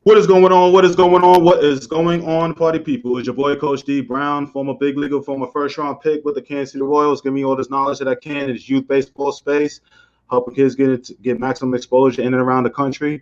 What is going on? What is going on? What is going on, party people? It's your boy, Coach D Brown, former big leaguer, former first-round pick with the Kansas City Royals. Give me all this knowledge that I can in this youth baseball space, helping kids get maximum exposure in and around the country,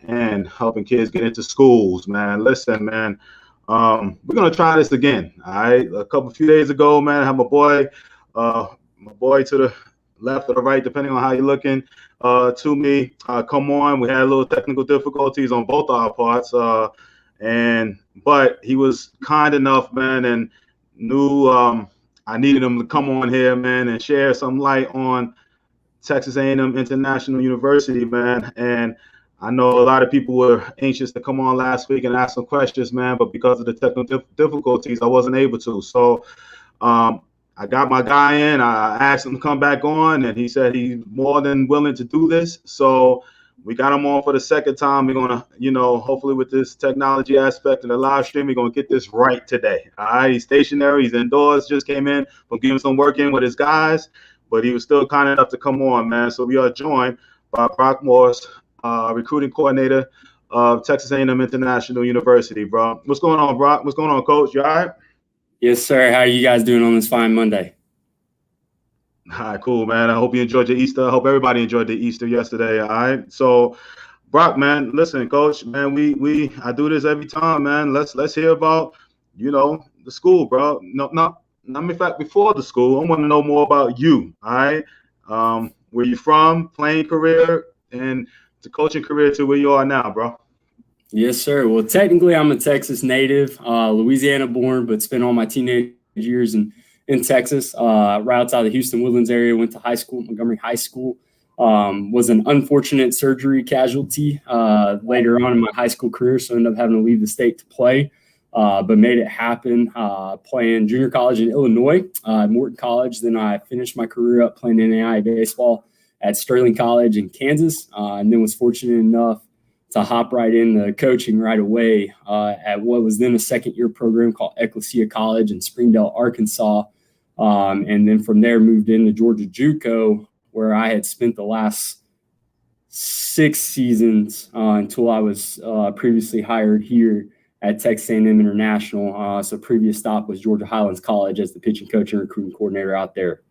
and helping kids get into schools, man. Listen, man, we're going to try this again, all right? A few days ago, man, I had my boy to the left or the right, depending on how you're looking, to me. Come on, we had a little technical difficulties on both our parts, but he was kind enough, man, and knew I needed him to come on here, man, and share some light on Texas A&M International University, man. And I know a lot of people were anxious to come on last week and ask some questions, man, but because of the technical difficulties, I wasn't able to. So I got my guy in. I asked him to come back on, and he said he's more than willing to do this. So we got him on for the second time. We're going to, hopefully with this technology aspect and the live stream, we're going to get this right today. All right, he's stationary. He's indoors. Just came in from getting some work in with his guys, but he was still kind enough to come on, man. So we are joined by Brock Morris, recruiting coordinator of Texas A&M International University, bro. What's going on, Brock? What's going on, Coach? You all right? Yes, sir. How are you guys doing on this fine Monday? All right, cool, man. I hope you enjoyed your Easter. I hope everybody enjoyed the Easter yesterday. All right. So, Brock, man, listen, Coach, man, I do this every time, man. Let's hear about, the school, bro. No, in fact, before the school, I want to know more about you. All right. Where you from, playing career, and the coaching career to where you are now, bro. Yes, sir. Well, technically, I'm a Texas native, Louisiana born, but spent all my teenage years in Texas, right outside the Houston Woodlands area. Went to high school, Montgomery High School. Was an unfortunate surgery casualty later on in my high school career, so ended up having to leave the state to play, but made it happen playing junior college in Illinois, Morton College. Then I finished my career up playing NAIA baseball at Sterling College in Kansas, and then was fortunate enough to hop right into coaching right away at what was then a second-year program called Ecclesia College in Springdale, Arkansas. And then from there moved into Georgia JUCO, where I had spent the last 6 seasons until I was previously hired here at Texas A&M International. So previous stop was Georgia Highlands College as the pitching coach and recruiting coordinator out there.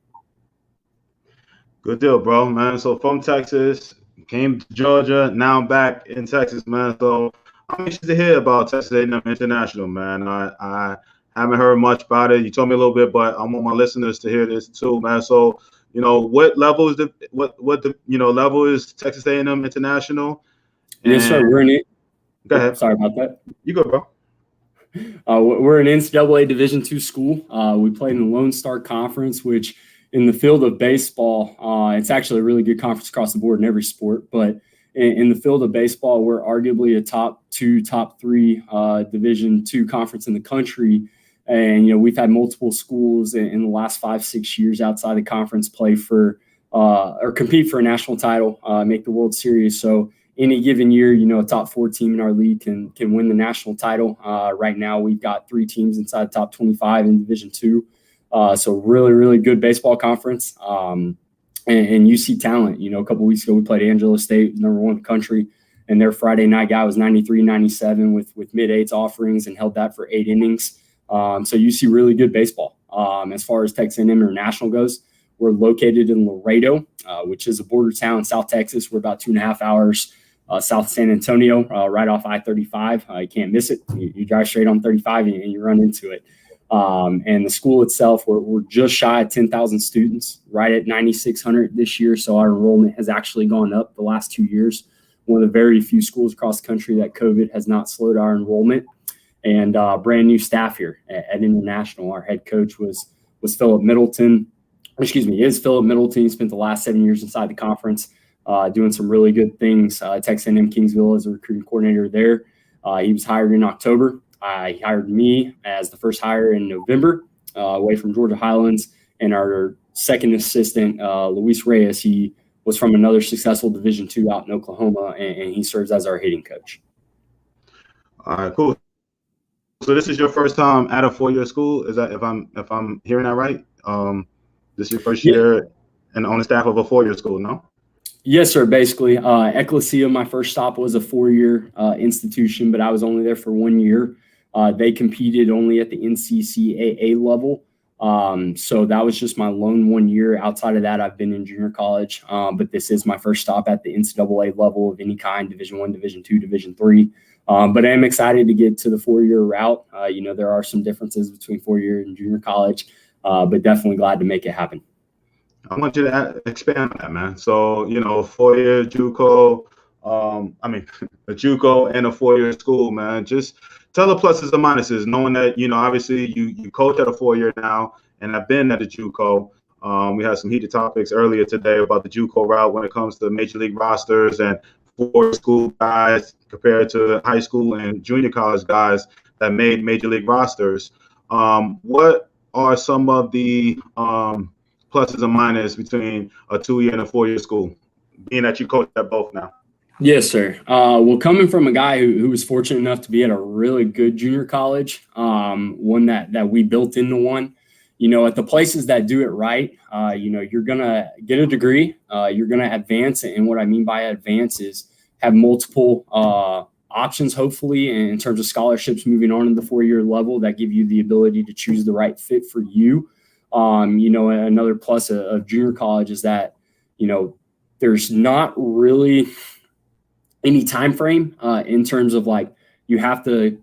Good deal, bro, man. So from Texas, came to Georgia, now I'm back in Texas, man. So I'm anxious to hear about Texas A&M International, man. I haven't heard much about it. You told me a little bit, but I want my listeners to hear this too, man. So, what level is level is Texas A&M International? Yes, sir. We're in it. Go ahead. Sorry about that. You go, bro. We're an NCAA Division II school. We played in the Lone Star Conference, which in the field of baseball, it's actually a really good conference across the board in every sport. But in the field of baseball, we're arguably a top 2, top 3 Division II conference in the country. And, we've had multiple schools in the last 5-6 years outside the conference play for or compete for a national title, make the World Series. So any given year, a top 4 team in our league can win the national title. Right now, we've got 3 teams inside the top 25 in Division II. So really, really good baseball conference. And UC talent, a couple weeks ago, we played Angelo State, number 1 in the country. And their Friday night guy was 93-97 with mid-8s offerings and held that for 8 innings. So you see really good baseball. As far as Texas A&M International goes, we're located in Laredo, which is a border town in South Texas. We're about 2.5 hours south of San Antonio, right off I-35. You can't miss it. You drive straight on 35 and you run into it. And the school itself, we're just shy of 10,000 students, right at 9,600 this year. So our enrollment has actually gone up the last 2 years. One of the very few schools across the country that COVID has not slowed our enrollment. And brand new staff here at International. Our head coach was Philip Middleton. Is Philip Middleton. He spent the last 7 years inside the conference doing some really good things. Texas A&M Kingsville as a recruiting coordinator there. He was hired in October. He hired me as the first hire in November away from Georgia Highlands. And our second assistant, Luis Reyes, he was from another successful Division II out in Oklahoma, and he serves as our hitting coach. All right, cool. So this is your first time at a 4-year school? Is that if I'm hearing that right? This is your first year and on the staff of a 4-year school, no? Yes, sir. Basically, Ecclesia, my first stop was a 4-year institution, but I was only there for 1 year. They competed only at the NCCAA level. So that was just my lone 1 year. Outside of that, I've been in junior college, but this is my first stop at the NCAA level of any kind, Division I, Division II, Division III. But I am excited to get to the 4-year route. There are some differences between 4-year and junior college, but definitely glad to make it happen. I want you to expand on that, man. So, 4-year JUCO, a JUCO and a 4-year school, man. Just tell the pluses and minuses, knowing that, obviously you coach at a 4-year now, and I've been at a JUCO. We had some heated topics earlier today about the JUCO route when it comes to major league rosters and 4 school guys compared to high school and junior college guys that made major league rosters. What are some of the pluses and minuses between a 2-year and a 4-year school, being that you coach at both now? Yes, sir. Well, coming from a guy who was fortunate enough to be at a really good junior college, one that we built into one, at the places that do it right, you're going to get a degree, you're going to advance. And what I mean by advance is have multiple options, hopefully, in terms of scholarships moving on to the 4-year level that give you the ability to choose the right fit for you. Another plus of junior college is that, there's not really any time frame in terms of like you have to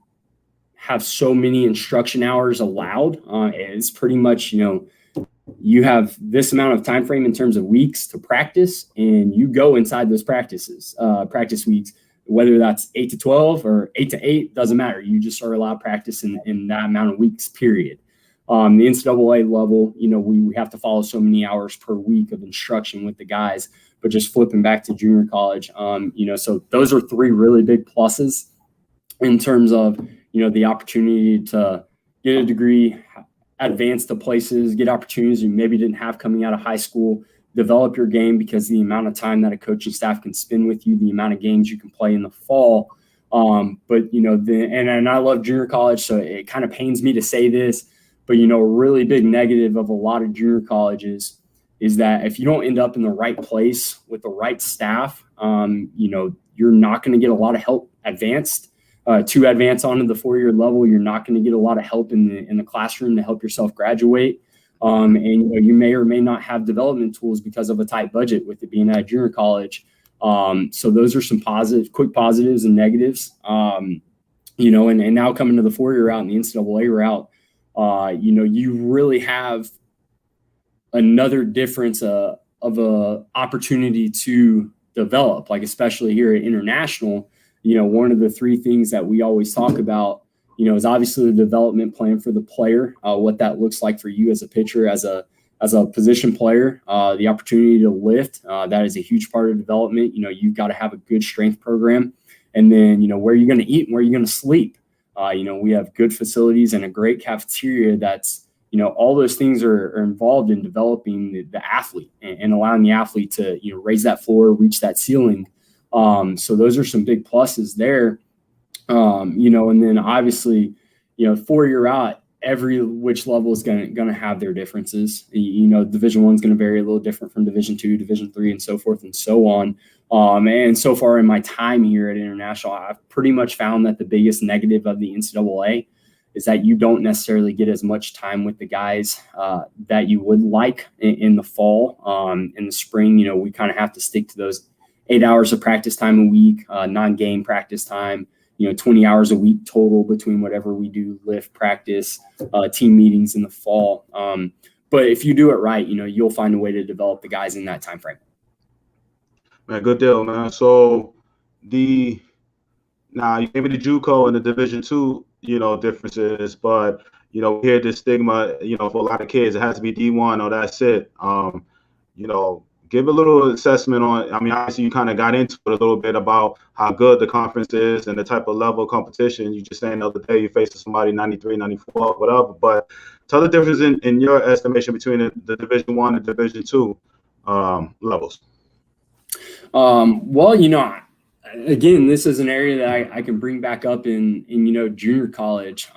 have so many instruction hours allowed. It's pretty much, you have this amount of time frame in terms of weeks to practice, and you go inside those practice weeks, whether that's 8 to 12 or 8 to 8, doesn't matter. You just are allowed practice in that amount of weeks, period. The NCAA level, we have to follow so many hours per week of instruction with the guys, but just flipping back to junior college, so those are 3 really big pluses in terms of, the opportunity to get a degree, advance to places, get opportunities you maybe didn't have coming out of high school, develop your game because the amount of time that a coaching staff can spend with you, the amount of games you can play in the fall. But, and I love junior college, so it kind of pains me to say this, but, a really big negative of a lot of junior colleges is that if you don't end up in the right place with the right staff, you're not going to get a lot of help to advance onto the 4-year level. You're not going to get a lot of help in the classroom to help yourself graduate. And you may or may not have development tools because of a tight budget with it being at junior college. So those are some quick positives and negatives. And now coming to the 4-year route and the NCAA route, you really have another difference of a opportunity to develop, like especially here at International. One of the 3 things that we always talk about, is obviously the development plan for the player, what that looks like for you as a pitcher, as a position player, the opportunity to lift. That is a huge part of development. You've got to have a good strength program, and then, where you're going to eat and where you're going to sleep. We have good facilities and a great cafeteria that's, all those things are involved in developing the athlete and allowing the athlete to, raise that floor, reach that ceiling. So those are some big pluses there. And then obviously, 4-year out, every which level is going to have their differences. Division I is going to vary a little different from Division II, Division III, and so forth and so on. And so far in my time here at International, I've pretty much found that the biggest negative of the NCAA is that you don't necessarily get as much time with the guys that you would like in the fall. In the spring, we kind of have to stick to those 8 hours of practice time a week, non-game practice time, 20 hours a week total between whatever we do, lift, practice, team meetings in the fall. But if you do it right, you'll find a way to develop the guys in that time frame. Man, good deal, man. So now you gave me the JUCO and the Division II, differences, but we hear this stigma, for a lot of kids, it has to be D1 or that's it. Give a little assessment on, obviously you kind of got into it a little bit about how good the conference is and the type of level of competition. You just saying the other day you faced somebody 93, 94, whatever, but tell the difference in your estimation between the Division I and Division II levels. Well, again, this is an area that I can bring back up in junior college,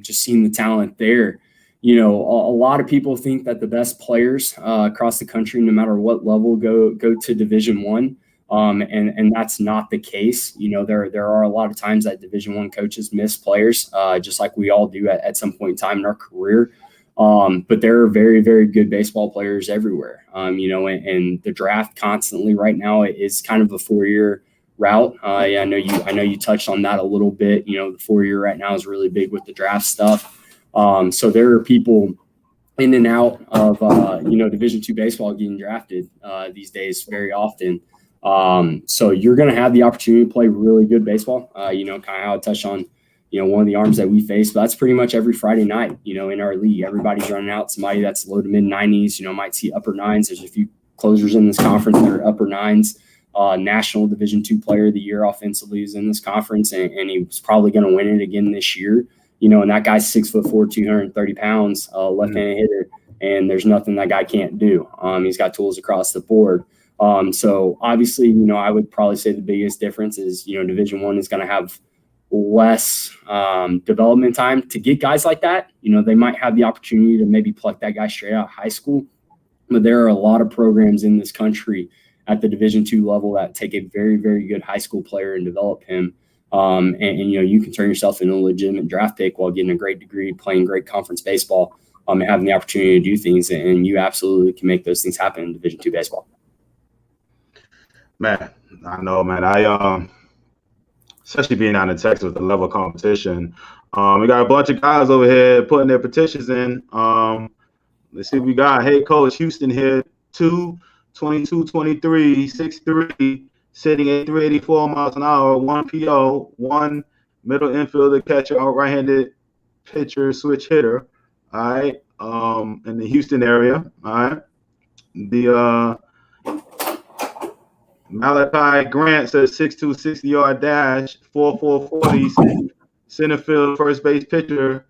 just seeing the talent there. a lot of people think that the best players across the country, no matter what level, go to Division I. And that's not the case. There are a lot of times that Division I coaches miss players, just like we all do at some point in time in our career. But there are very, very good baseball players everywhere. And the draft constantly right now is kind of a 4-year route. I know you touched on that a little bit. The 4-year right now is really big with the draft stuff. So there are people in and out of Division II baseball getting drafted these days very often. So you're going to have the opportunity to play really good baseball. Kind of how I touched on, one of the arms that we face. But that's pretty much every Friday night. In our league, everybody's running out. Somebody that's low to mid 90s. Might see upper 9s. There's a few closers in this conference that are upper 9s. National Division II Player of the Year offensively is in this conference, and he was probably going to win it again this year. And that guy's 6'4", 230 pounds, left-handed hitter, and there's nothing that guy can't do. He's got tools across the board. So obviously, I would probably say the biggest difference is, Division I is going to have less development time to get guys like that. They might have the opportunity to maybe pluck that guy straight out of high school, but there are a lot of programs in this country at the Division II level that take a very, very good high school player and develop him. And you can turn yourself into a legitimate draft pick while getting a great degree, playing great conference baseball, and having the opportunity to do things. And you absolutely can make those things happen in Division II baseball. Man, I know, man. I especially being out in Texas with the level of competition, we got a bunch of guys over here putting their petitions in. Let's see what we got. Hey, Coach Houston here, 22-23, 6'3", sitting at 384 miles an hour, 1 PO, 1 middle infielder, catcher, right-handed pitcher, switch hitter. All right, in the Houston area. All right, the Malachi Grant says 6'2", 60-yard dash, 4'4", 40, center field, first base pitcher.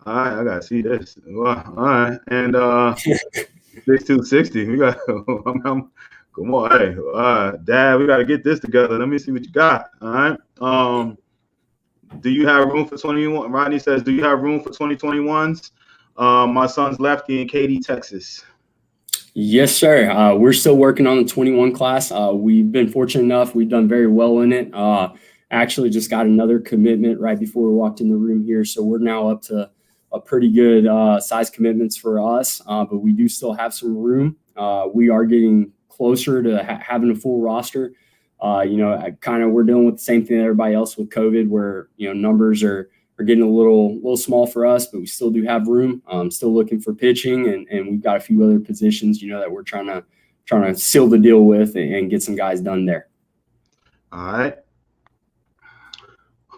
All right, I gotta see this. All right, and 6'2", 60. We got. Come on, hey, Dad, we got to get this together. Let me see what you got. All right. Do you have room for 21? Rodney says, do you have room for 2021s? My son's lefty in Katy, Texas. Yes, sir. We're still working on the 21 class. We've been fortunate enough. We've done very well in it. Actually just got another commitment right before we walked in the room here. So we're now up to a pretty good size commitments for us, but we do still have some room. We are getting closer to having a full roster. We're dealing with the same thing that everybody else with COVID, where numbers are getting a little small for us, but we still do have room. Still looking for pitching, and we've got a few other positions that we're trying to seal the deal with and get some guys done there. All right.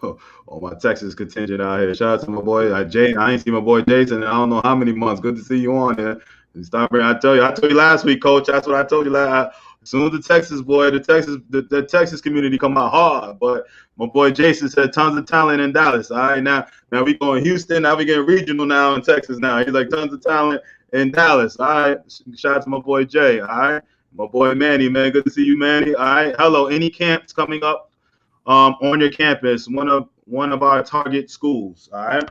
Oh, my Texas contingent out here. Shout out to my boy Jay. I ain't seen my boy Jason in I don't know how many months. Good to see you on here. I told you last week, Coach. That's what I told you last. As soon as the Texas community come out hard, but my boy Jason said tons of talent in Dallas. All right, now we going Houston. Now we getting regional now in Texas. Now he's like tons of talent in Dallas. All right, shout out to my boy Jay. All right, my boy Manny, man, good to see you, Manny. All right, hello. Any camps coming up on your campus? One of our target schools. All right.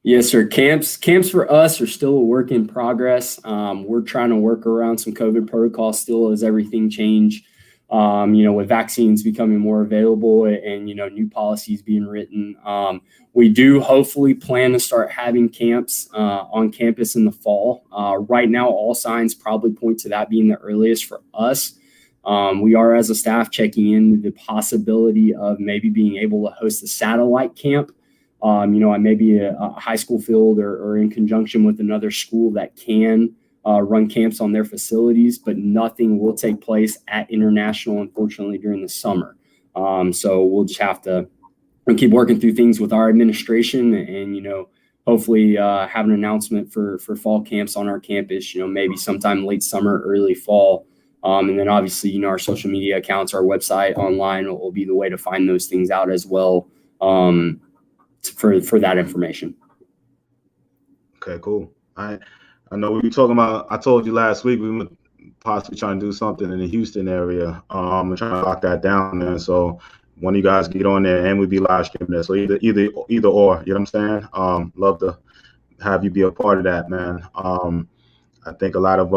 Yes, sir. Camps for us are still a work in progress. We're trying to work around some COVID protocols still as everything change. With vaccines becoming more available and new policies being written. We do hopefully plan to start having camps on campus in the fall. Right now, all signs probably point to that being the earliest for us. We are, as a staff, checking into the possibility of maybe being able to host a satellite camp. On maybe a high school field or in conjunction with another school that can run camps on their facilities, but nothing will take place at International, unfortunately, during the summer. So we'll just have to keep working through things with our administration and, hopefully have an announcement for fall camps on our campus, maybe sometime late summer, early fall. And then obviously, our social media accounts, our website online will be the way to find those things out as well. For that information. Okay, cool. I know we were talking about. I told you last week we were possibly trying to do something in the Houston area. We're trying to lock that down there. So one of you guys get on there and we'll be live streaming there. So either or. You know what I'm saying? Love to have you be a part of that, man. I think a lot of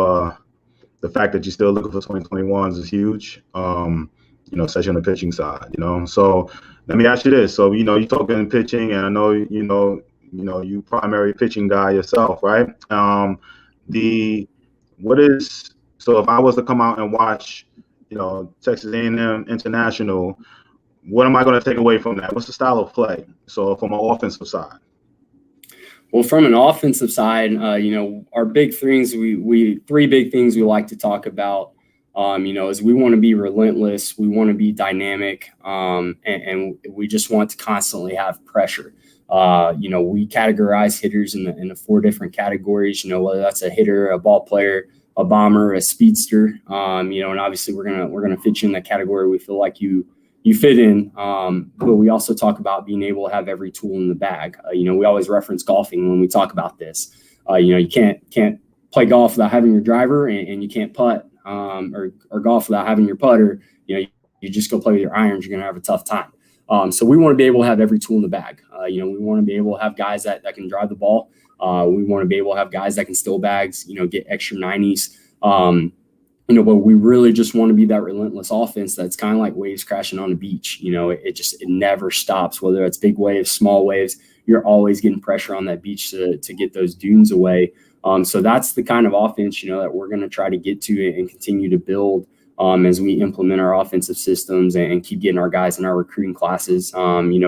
the fact that you're still looking for 2021s is huge. Especially on the pitching side. So let me ask you this. So you talking pitching, and I know you primary pitching guy yourself, right? So if I was to come out and watch, Texas A&M International, what am I going to take away from that? What's the style of play? So from an offensive side. Well, from an offensive side, our big things, three big things we like to talk about, is we want to be relentless, we want to be dynamic, and we just want to constantly have pressure. We categorize hitters in the four different categories, whether that's a hitter, a ball player, a bomber, a speedster, and obviously we're gonna fit you in that category we feel like you fit in. But we also talk about being able to have every tool in the bag. We always reference golfing when we talk about this. You can't play golf without having your driver, and you can't putt or golf without having your putter. You just go play with your irons, you're going to have a tough time. So we want to be able to have every tool in the bag. We want to be able to have guys that can drive the ball. We want to be able to have guys that can steal bags, get extra 90s. But we really just want to be that relentless offense that's kind of like waves crashing on the beach. It never stops, whether it's big waves, small waves. You're always getting pressure on that beach to get those dunes away. So that's the kind of offense, that we're going to try to get to and continue to build as we implement our offensive systems and keep getting our guys in our recruiting classes,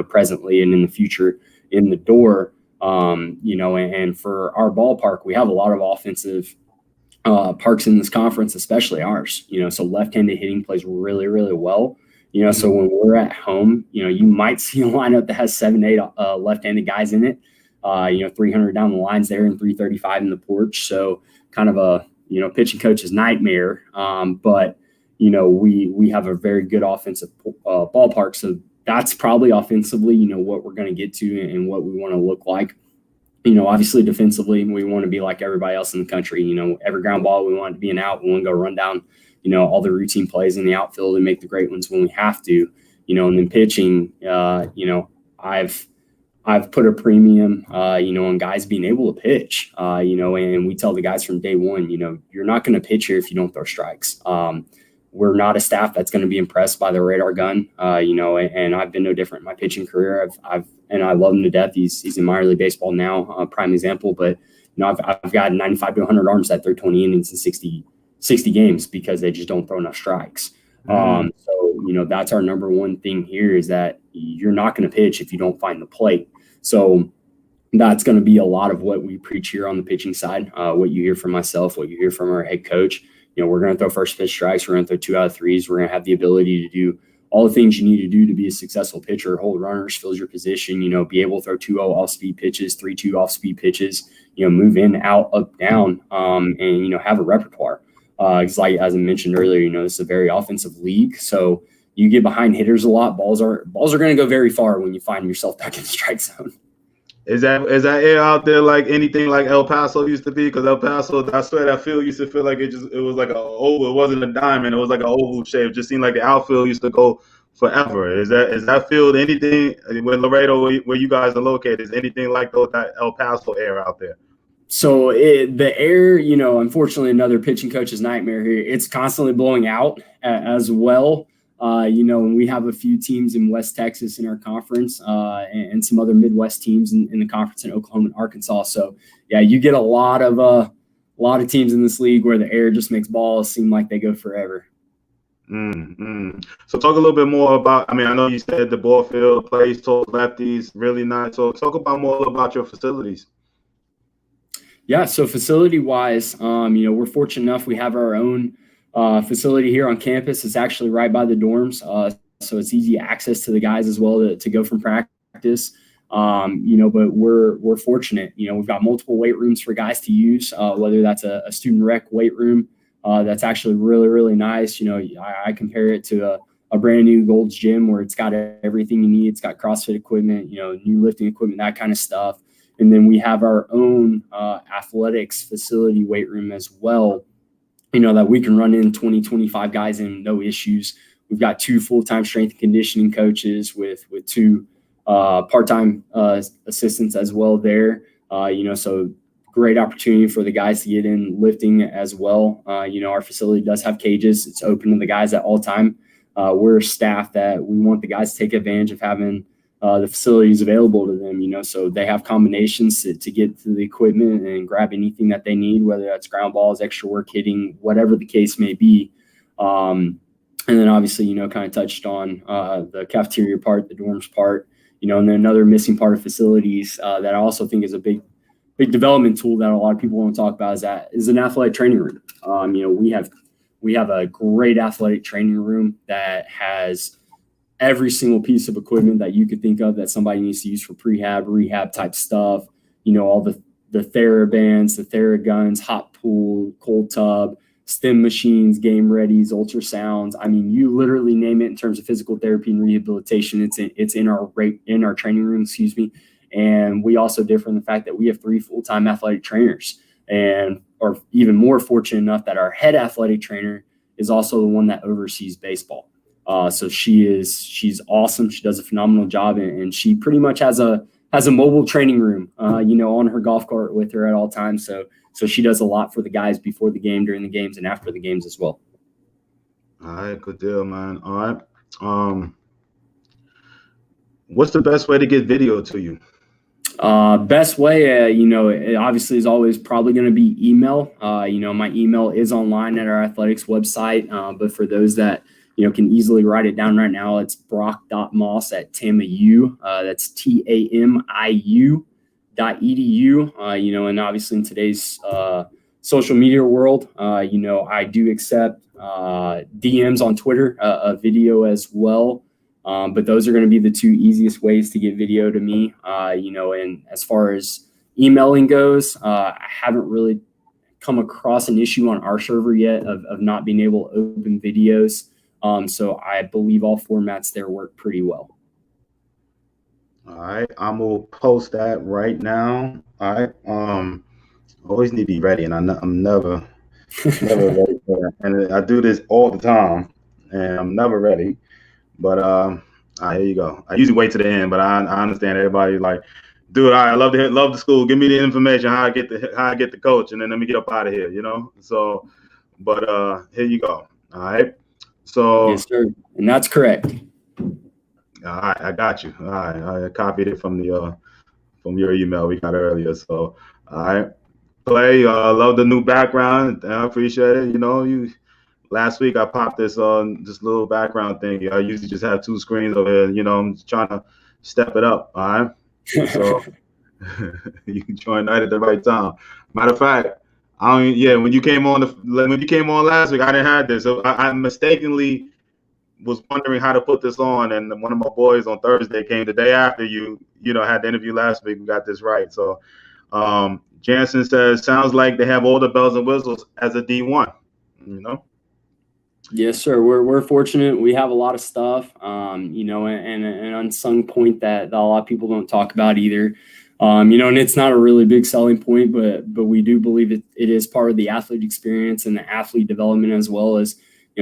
presently and in the future in the door. And for our ballpark, we have a lot of offensive parks in this conference, especially ours, so left-handed hitting plays really, really well. So when we're at home, you might see a lineup that has 7-8 left-handed guys in it, 300 down the lines there and 335 in the porch. So kind of a, pitching coach's nightmare. But, we have a very good offensive ballpark. So that's probably offensively, what we're going to get to and what we want to look like. Obviously defensively, we want to be like everybody else in the country. Every ground ball, we want it to be an out. We want to go run down, all the routine plays in the outfield and make the great ones when we have to, and then pitching, I've put a premium, on guys being able to pitch, and we tell the guys from day one, you're not going to pitch here if you don't throw strikes. We're not a staff that's going to be impressed by the radar gun, and I've been no different in my pitching career. And I love him to death. He's in minor league baseball now, prime example. But I've got 95 to 100 arms that throw 20 innings in 60 games because they just don't throw enough strikes. So that's our number one thing here is that you're not going to pitch if you don't find the plate. So that's going to be a lot of what we preach here on the pitching side. What you hear from myself, what you hear from our head coach. We're going to throw first pitch strikes. We're going to throw 2 out of 3s. We're going to have the ability to do all the things you need to do to be a successful pitcher, hold runners, fills your position, be able to throw 2-0 off-speed pitches, 3-2 off-speed pitches, move in, out, up, down, and, have a repertoire. It's like, as I mentioned earlier, this is a very offensive league. So you get behind hitters a lot. Balls are going to go very far when you find yourself back in the strike zone. Is that air out there like anything like El Paso used to be? Because El Paso, I swear that field used to feel like it was like an oval. It wasn't a diamond. It was like an oval shape. It just seemed like the outfield used to go forever. Is that field anything with Laredo where you guys are located? Is anything like that El Paso air out there? So the air, unfortunately, another pitching coach's nightmare here. It's constantly blowing out as well. And we have a few teams in West Texas in our conference and some other Midwest teams in the conference in Oklahoma and Arkansas. So, yeah, you get a lot of teams in this league where the air just makes balls seem like they go forever. So talk a little bit more about, I know you said the ball field plays towards lefties, really nice. So talk more about your facilities. Yeah, so facility-wise, we're fortunate enough we have our own facility here on campus. It's actually right by the dorms, so it's easy access to the guys as well to go from practice. But we're fortunate. We've got multiple weight rooms for guys to use, whether that's a student rec weight room that's actually really, really nice. I compare it to a brand new Gold's Gym where it's got everything you need. It's got CrossFit equipment, new lifting equipment, that kind of stuff. And then we have our own athletics facility weight room as well, that we can run in 20, 25 guys in, no issues. We've got 2 full-time strength and conditioning coaches with 2 part-time assistants as well there. So great opportunity for the guys to get in lifting as well. Our facility does have cages. It's open to the guys at all time. We're a staff that we want the guys to take advantage of having the facilities available to them, so they have combinations to get to the equipment and grab anything that they need, whether that's ground balls, extra work hitting, whatever the case may be. And then obviously, kind of touched on the cafeteria part, the dorms part, and then another missing part of facilities that I also think is a big development tool that a lot of people want to talk about is an athletic training room. We have a great athletic training room that has every single piece of equipment that you could think of that somebody needs to use for prehab, rehab type stuff. All the TheraBands, the TheraGuns, hot pool, cold tub, stim machines, game readies, ultrasounds. I mean, you literally name it in terms of physical therapy and rehabilitation. It's in our training room, And we also differ in the fact that we have 3 full-time athletic trainers, and are even more fortunate enough that our head athletic trainer is also the one that oversees baseball. So she's awesome. She does a phenomenal job, and she pretty much has a mobile training room, on her golf cart with her at all times. So she does a lot for the guys before the game, during the games, and after the games as well. All right, good deal, man. All right. What's the best way to get video to you? Best way, it obviously is always probably going to be email. My email is online at our athletics website. But for those that, can easily write it down right now, it's brock.moss@tamiu. That's TAMIU.edu. And obviously in today's social media world, I do accept DMs on Twitter, a video as well. But those are going to be the 2 easiest ways to get video to me, and as far as emailing goes, I haven't really come across an issue on our server yet of not being able to open videos. So I believe all formats there work pretty well. All right, I'm gonna post that right now. All right, always need to be ready, and I'm never ready for that. And I do this all the time, and I'm never ready. But here you go. I usually wait to the end, but I understand everybody like, dude, I love the school. Give me the information how I get the coach, and then let me get up out of here. So, but here you go. All right. So yes, sir, and that's correct. All right, I got you. All right, I copied it from your email we got earlier. So, all right, Clay, love the new background. I appreciate it. Last week I popped this little background thing. I usually just have 2 screens over here. I'm just trying to step it up. All right, so you joined right at the right time. Matter of fact, when you came on last week, I didn't have this. So I mistakenly was wondering how to put this on, and one of my boys on Thursday came the day after you had the interview last week and got this right. So Jansen says, sounds like they have all the bells and whistles as a D1. Yes, sir. We're fortunate. We have a lot of stuff, and an unsung point that a lot of people don't talk about either. And it's not a really big selling point, but we do believe it is part of the athlete experience and the athlete development, as well as,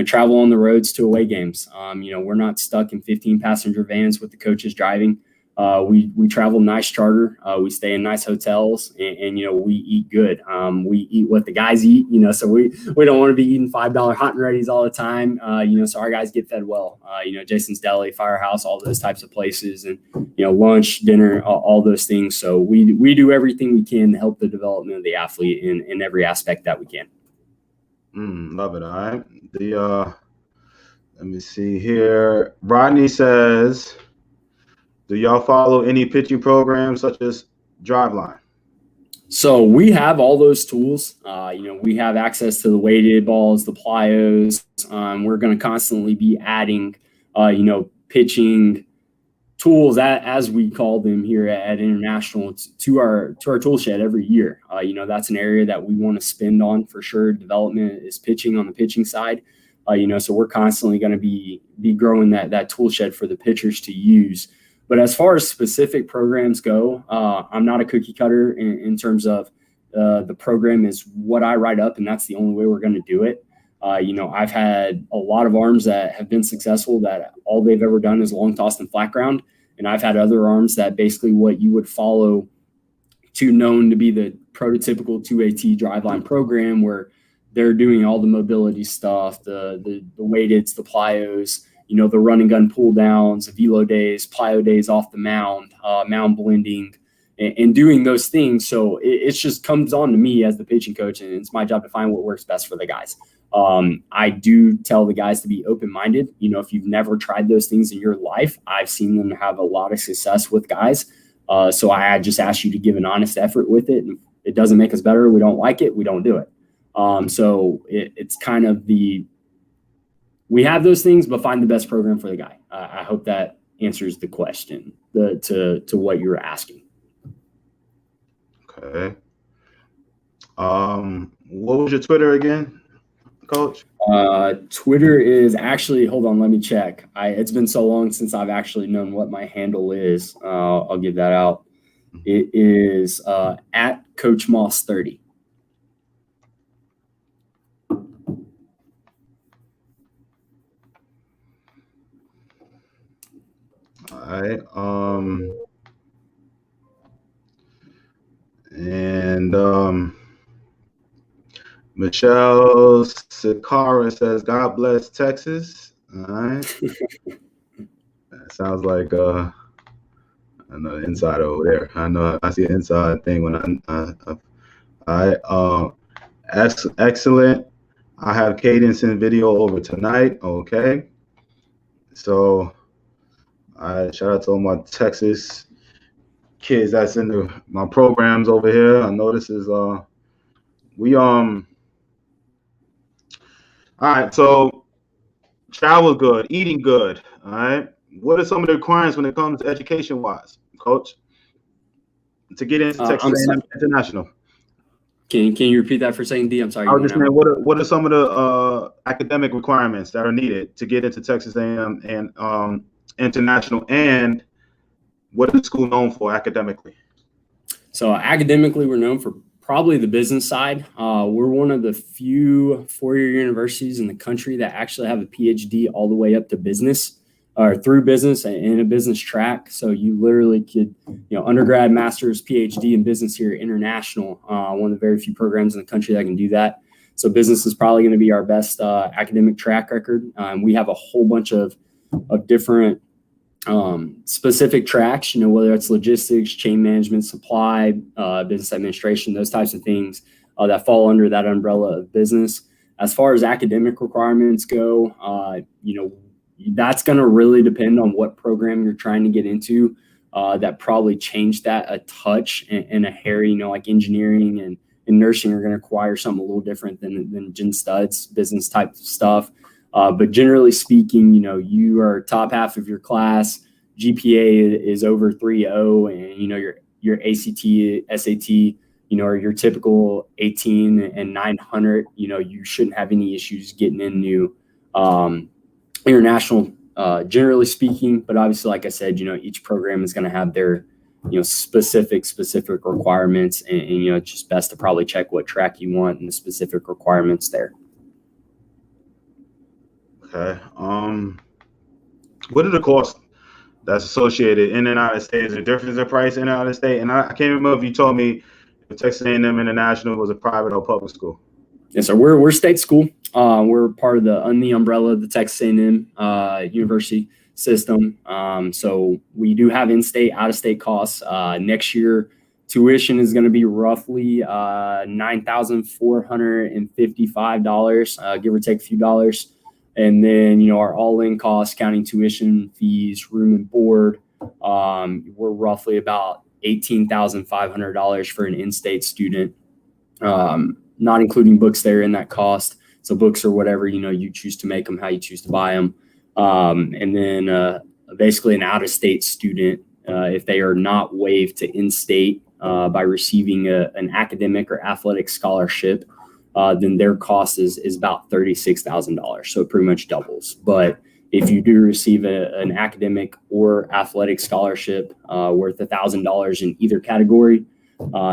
travel on the roads to away games. We're not stuck in 15-passenger vans with the coaches driving. We travel nice charter. We stay in nice hotels, and we eat good. We eat what the guys eat, so we don't want to be eating $5 hot and readies all the time. So our guys get fed well. Jason's Deli, Firehouse, all those types of places, and lunch, dinner, all those things. So we do everything we can to help the development of the athlete in every aspect that we can. Love it. All right. Let me see here. Rodney says, do y'all follow any pitching programs such as Driveline? So we have all those tools. We have access to the weighted balls, the plyos. We're going to constantly be adding, pitching tools, as we call them here at International, to our tool shed every year. That's an area that we want to spend on for sure. Development is pitching on the pitching side. So we're constantly going to be growing that tool shed for the pitchers to use. But as far as specific programs go, I'm not a cookie cutter in terms of the program is what I write up, and that's the only way we're going to do it. I've had a lot of arms that have been successful that all they've ever done is long toss and flat ground. And I've had other arms that basically what you would follow known to be the prototypical 2AT driveline program where they're doing all the mobility stuff, the weighteds, the plyos, the run and gun pull downs, the velo days, plyo days off the mound, mound blending, and doing those things. So it just comes on to me as the pitching coach, and it's my job to find what works best for the guys. I do tell the guys to be open-minded. If you've never tried those things in your life, I've seen them have a lot of success with guys. So I just ask you to give an honest effort with it. And if it doesn't make us better, we don't like it, we don't do it. So it's kind of we have those things, but find the best program for the guy. I hope that answers the question to what you were asking. Okay. What was your Twitter again, Coach? Twitter is actually, hold on, let me check. It's been so long since I've actually known what my handle is. I'll give that out. It is at Coach Moss 30. All right. And Michelle Sikara says, "God bless Texas." All right. That sounds like another insider over there. I know I see an inside thing when excellent. I have cadence in video over tonight. Okay. So shout out to all my Texas kids that's in my programs over here. I know this is all right, so travel good, eating good. All right. What are some of the requirements when it comes to education wise, Coach, to get into Texas A&M International? Can you repeat that for a second, D? I'm sorry. I was just saying, what are some of the academic requirements that are needed to get into Texas A&M and International, and what is the school known for academically? So academically, we're known for probably the business side. We're one of the few four-year universities in the country that actually have a PhD all the way up to business, or through business and in a business track. So you literally could, undergrad, master's, PhD in business here at International, one of the very few programs in the country that can do that. So business is probably going to be our best academic track record. We have a whole bunch of different specific tracks, whether it's logistics, chain management, supply, business administration, those types of things that fall under that umbrella of business. As far as academic requirements go, that's going to really depend on what program you're trying to get into. That probably changed that a touch and a hair, like engineering and nursing are going to require something a little different than Gen Stud's business type stuff. But generally speaking, you are top half of your class, GPA is over 3.0, and, your ACT, SAT, are your typical 18 and 900, you shouldn't have any issues getting into International, generally speaking. But obviously, like I said, each program is going to have their, specific requirements, and it's just best to probably check what track you want and the specific requirements there. Okay. What are the costs that's associated in and out of state? Is there a difference in price in and out of state? And I can't remember if you told me if Texas A&M International was a private or public school. Yes, sir. We're state school. We're part of the umbrella of the Texas A&M University system. So we do have in-state, out-of-state costs. Next year, tuition is going to be roughly $9,455, give or take a few dollars. And then, our all-in costs, counting tuition, fees, room and board, we're roughly about $18,500 for an in-state student, not including books there in that cost. So books or whatever, you choose to make them, how you choose to buy them. And then basically an out-of-state student, if they are not waived to in-state by receiving an academic or athletic scholarship, then their cost is about $36,000. So it pretty much doubles. But if you do receive an academic or athletic scholarship worth $1,000 in either category,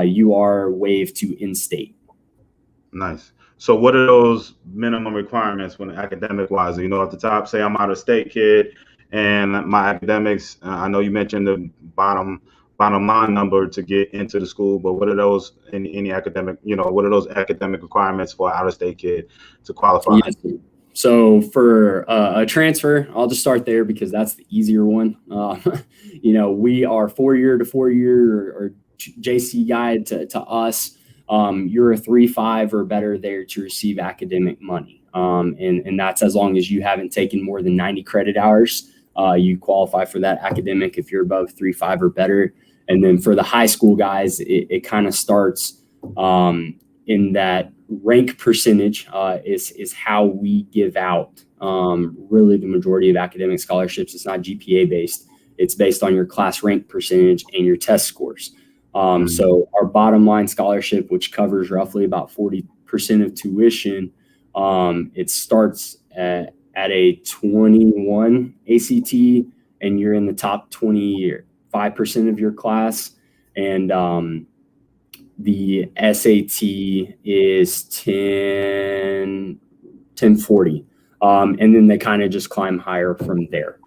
you are waived to in-state. Nice. So what are those minimum requirements when academic wise? At the top, say I'm out of state kid and my academics, I know you mentioned the bottom bottom line number to get into the school, but what are those any academic, what are those academic requirements for an out-of-state kid to qualify? Yes. So for a transfer, I'll just start there because that's the easier one. We are 4-year to 4-year or JC guide to us. You're a 3.5 or better there to receive academic money. And that's as long as you haven't taken more than 90 credit hours. You qualify for that academic if you're above 3.5 or better. And then for the high school guys, it kind of starts in that rank percentage is how we give out really the majority of academic scholarships. It's not GPA based. It's based on your class rank percentage and your test scores. So our bottom line scholarship, which covers roughly about 40% of tuition, it starts at a 21 ACT, and you're in the top 25% of your class. And the SAT is 1040. And then they kind of just climb higher from there.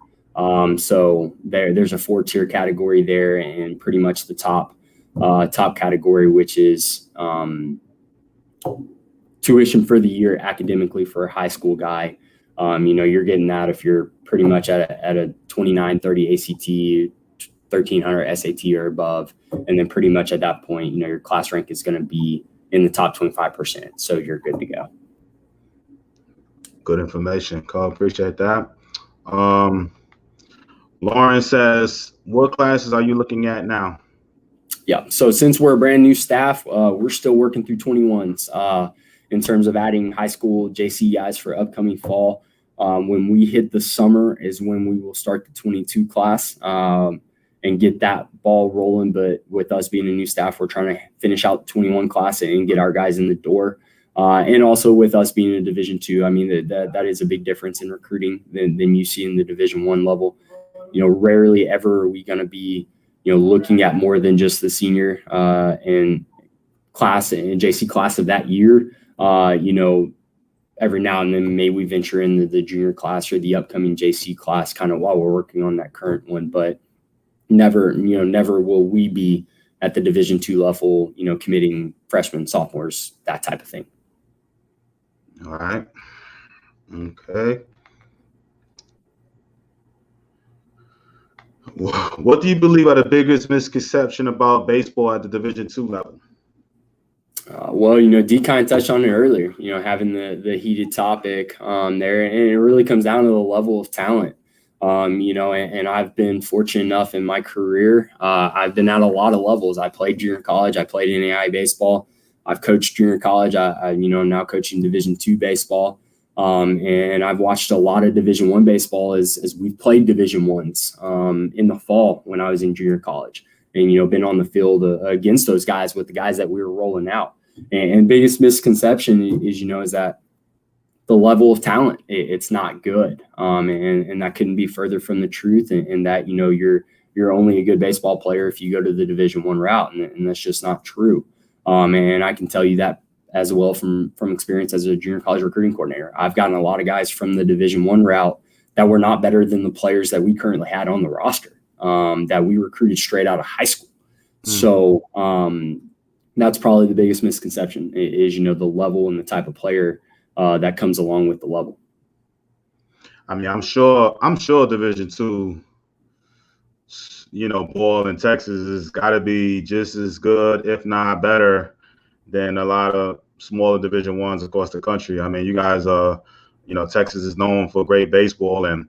So there's a 4-tier category there, and pretty much the top category, which is tuition for the year academically for a high school guy. You're getting that if you're pretty much at a 2930 ACT, 1300 SAT or above. And then pretty much at that point, your class rank is going to be in the top 25%. So you're good to go. Good information, Carl. Appreciate that. Lauren says, what classes are you looking at now? Yeah. So since we're a brand new staff, we're still working through 21s in terms of adding high school JC guys for upcoming fall. When we hit the summer is when we will start the 22 class and get that ball rolling. But with us being a new staff, we're trying to finish out the 21 class and get our guys in the door. And also with us being a Division II, I mean, that is a big difference in recruiting than you see in the Division I level. Rarely ever are we going to be, looking at more than just the senior and class and JC class of that year. Every now and then, maybe we venture into the junior class or the upcoming JC class kind of while we're working on that current one, but never will we be at the Division II level, committing freshmen, sophomores, that type of thing. All right. Okay. What do you believe are the biggest misconception about baseball at the Division II level? D kind of touched on it earlier, having the heated topic there, and it really comes down to the level of talent. And I've been fortunate enough in my career. I've been at a lot of levels. I played junior college. I played NAIA baseball. I've coached junior college. I'm now coaching Division II baseball. And I've watched a lot of Division I baseball as we've played Division Is in the fall when I was in junior college, and been on the field against those guys with the guys that we were rolling out. And biggest misconception is that the level of talent, it's not good, and that couldn't be further from the truth. And that you're only a good baseball player if you go to the Division I route, and that's just not true. And I can tell you that as well from experience as a junior college recruiting coordinator. I've gotten a lot of guys from the Division I route that were not better than the players that we currently had on the roster, that we recruited straight out of high school. So that's probably the biggest misconception is, the level and the type of player that comes along with the level. I mean, I'm sure Division II, ball in Texas has got to be just as good, if not better, than a lot of smaller Division Is across the country. I mean, you guys are, Texas is known for great baseball. And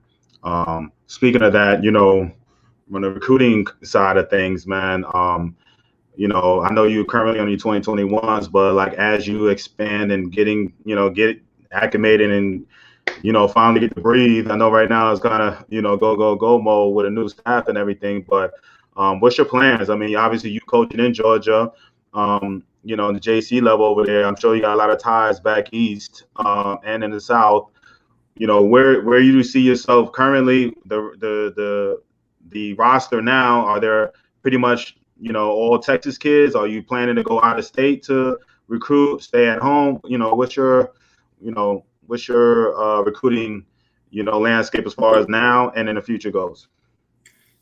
speaking of that, from the recruiting side of things, man, I know you're currently on your 2021s, but like as you expand and get acclimated and, finally get to breathe. I know right now it's kind of, go mode with a new staff and everything, but what's your plans? I mean, obviously you coaching in Georgia, in the JC level over there. I'm sure you got a lot of ties back east and in the South. Where you see yourself currently, the roster now, are there pretty much, all Texas kids? Are you planning to go out of state to recruit, stay at home? What's your recruiting, landscape as far as now and in the future goes?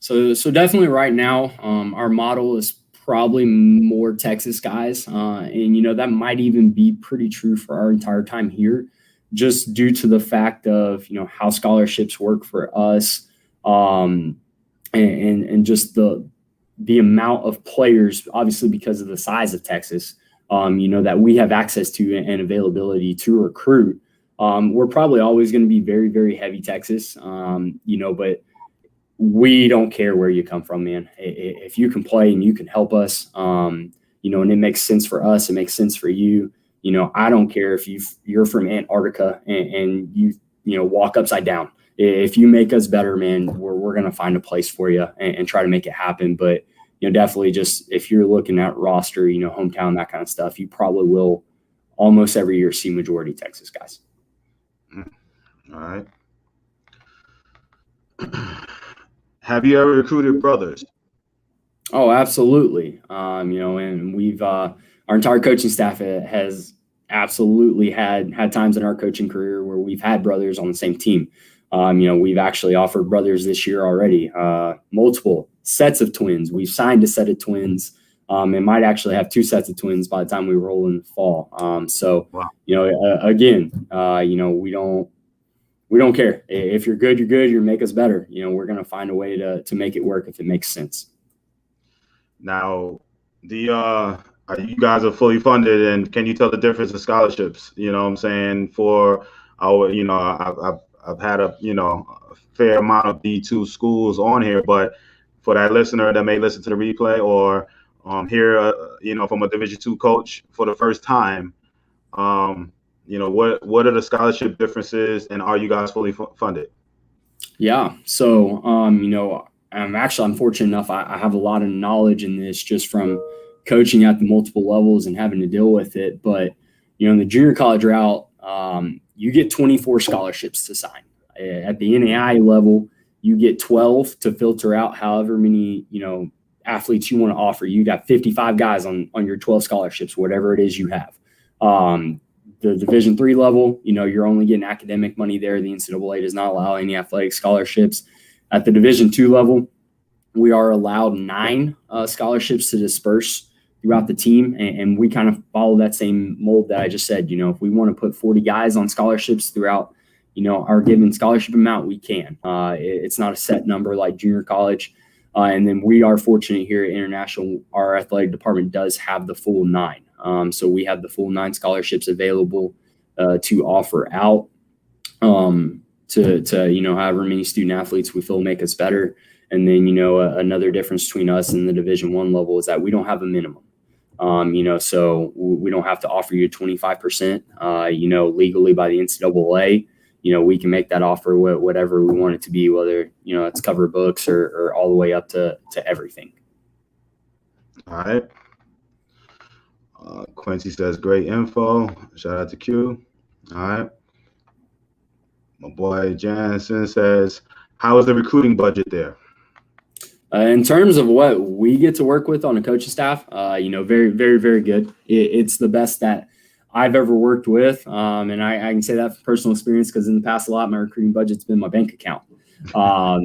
So definitely right now, our model is probably more Texas guys. And, that might even be pretty true for our entire time here, just due to the fact of, how scholarships work for us, and just the amount of players, obviously because of the size of Texas, that we have access to and availability to recruit. We're probably always going to be very, very heavy Texas, but we don't care where you come from, man. If you can play and you can help us, and it makes sense for us, it makes sense for you. I don't care if you're from Antarctica and you walk upside down. If you make us better, man, we're going to find a place for you and try to make it happen. But, definitely just if you're looking at roster, hometown, that kind of stuff, you probably will almost every year see majority Texas guys. All right. Have you ever recruited brothers? Oh, absolutely. And we've our entire coaching staff has absolutely had times in our coaching career where we've had brothers on the same team. We've actually offered brothers this year already, multiple sets of twins. We've signed a set of twins, and might actually have two sets of twins by the time we roll in the fall. Wow. Again, we don't care. If you're good, you're good. You make us better. We're going to find a way to make it work if it makes sense. Now, you guys are fully funded, and can you tell the difference in scholarships? You know what I'm saying? For our, I've had a fair amount of D2 schools on here, but for that listener that may listen to the replay or hear from a Division II coach for the first time, what are the scholarship differences, and are you guys fully funded? Yeah. So I'm fortunate enough. I have a lot of knowledge in this just from coaching at the multiple levels and having to deal with it. But in the junior college route, you get 24 scholarships to sign. At the NAI level, you get 12 to filter out however many, athletes you want to offer. You got 55 guys on your 12 scholarships, whatever it is you have. The Division III level, you're only getting academic money there. The NCAA does not allow any athletic scholarships. At the Division II level, we are allowed 9 scholarships to disperse throughout the team. And we kind of follow that same mold that I just said. If we want to put 40 guys on scholarships throughout, our given scholarship amount, we can. It's not a set number like junior college. And then we are fortunate here at International, our athletic department does have the full 9. So we have the full 9 scholarships available to offer out to however many student athletes we feel make us better. And then, another difference between us and the Division I level is that we don't have a minimum. So we don't have to offer you 25%, legally by the NCAA. We can make that offer whatever we want it to be, whether, it's cover books or all the way up to everything. All right. Quincy says, great info. Shout out to Q. All right. My boy Jansen says, how is the recruiting budget there? In terms of what we get to work with on a coaching staff, very, very, very good. It's the best that I've ever worked with. And I can say that from personal experience because in the past, a lot of my recruiting budget's been my bank account. But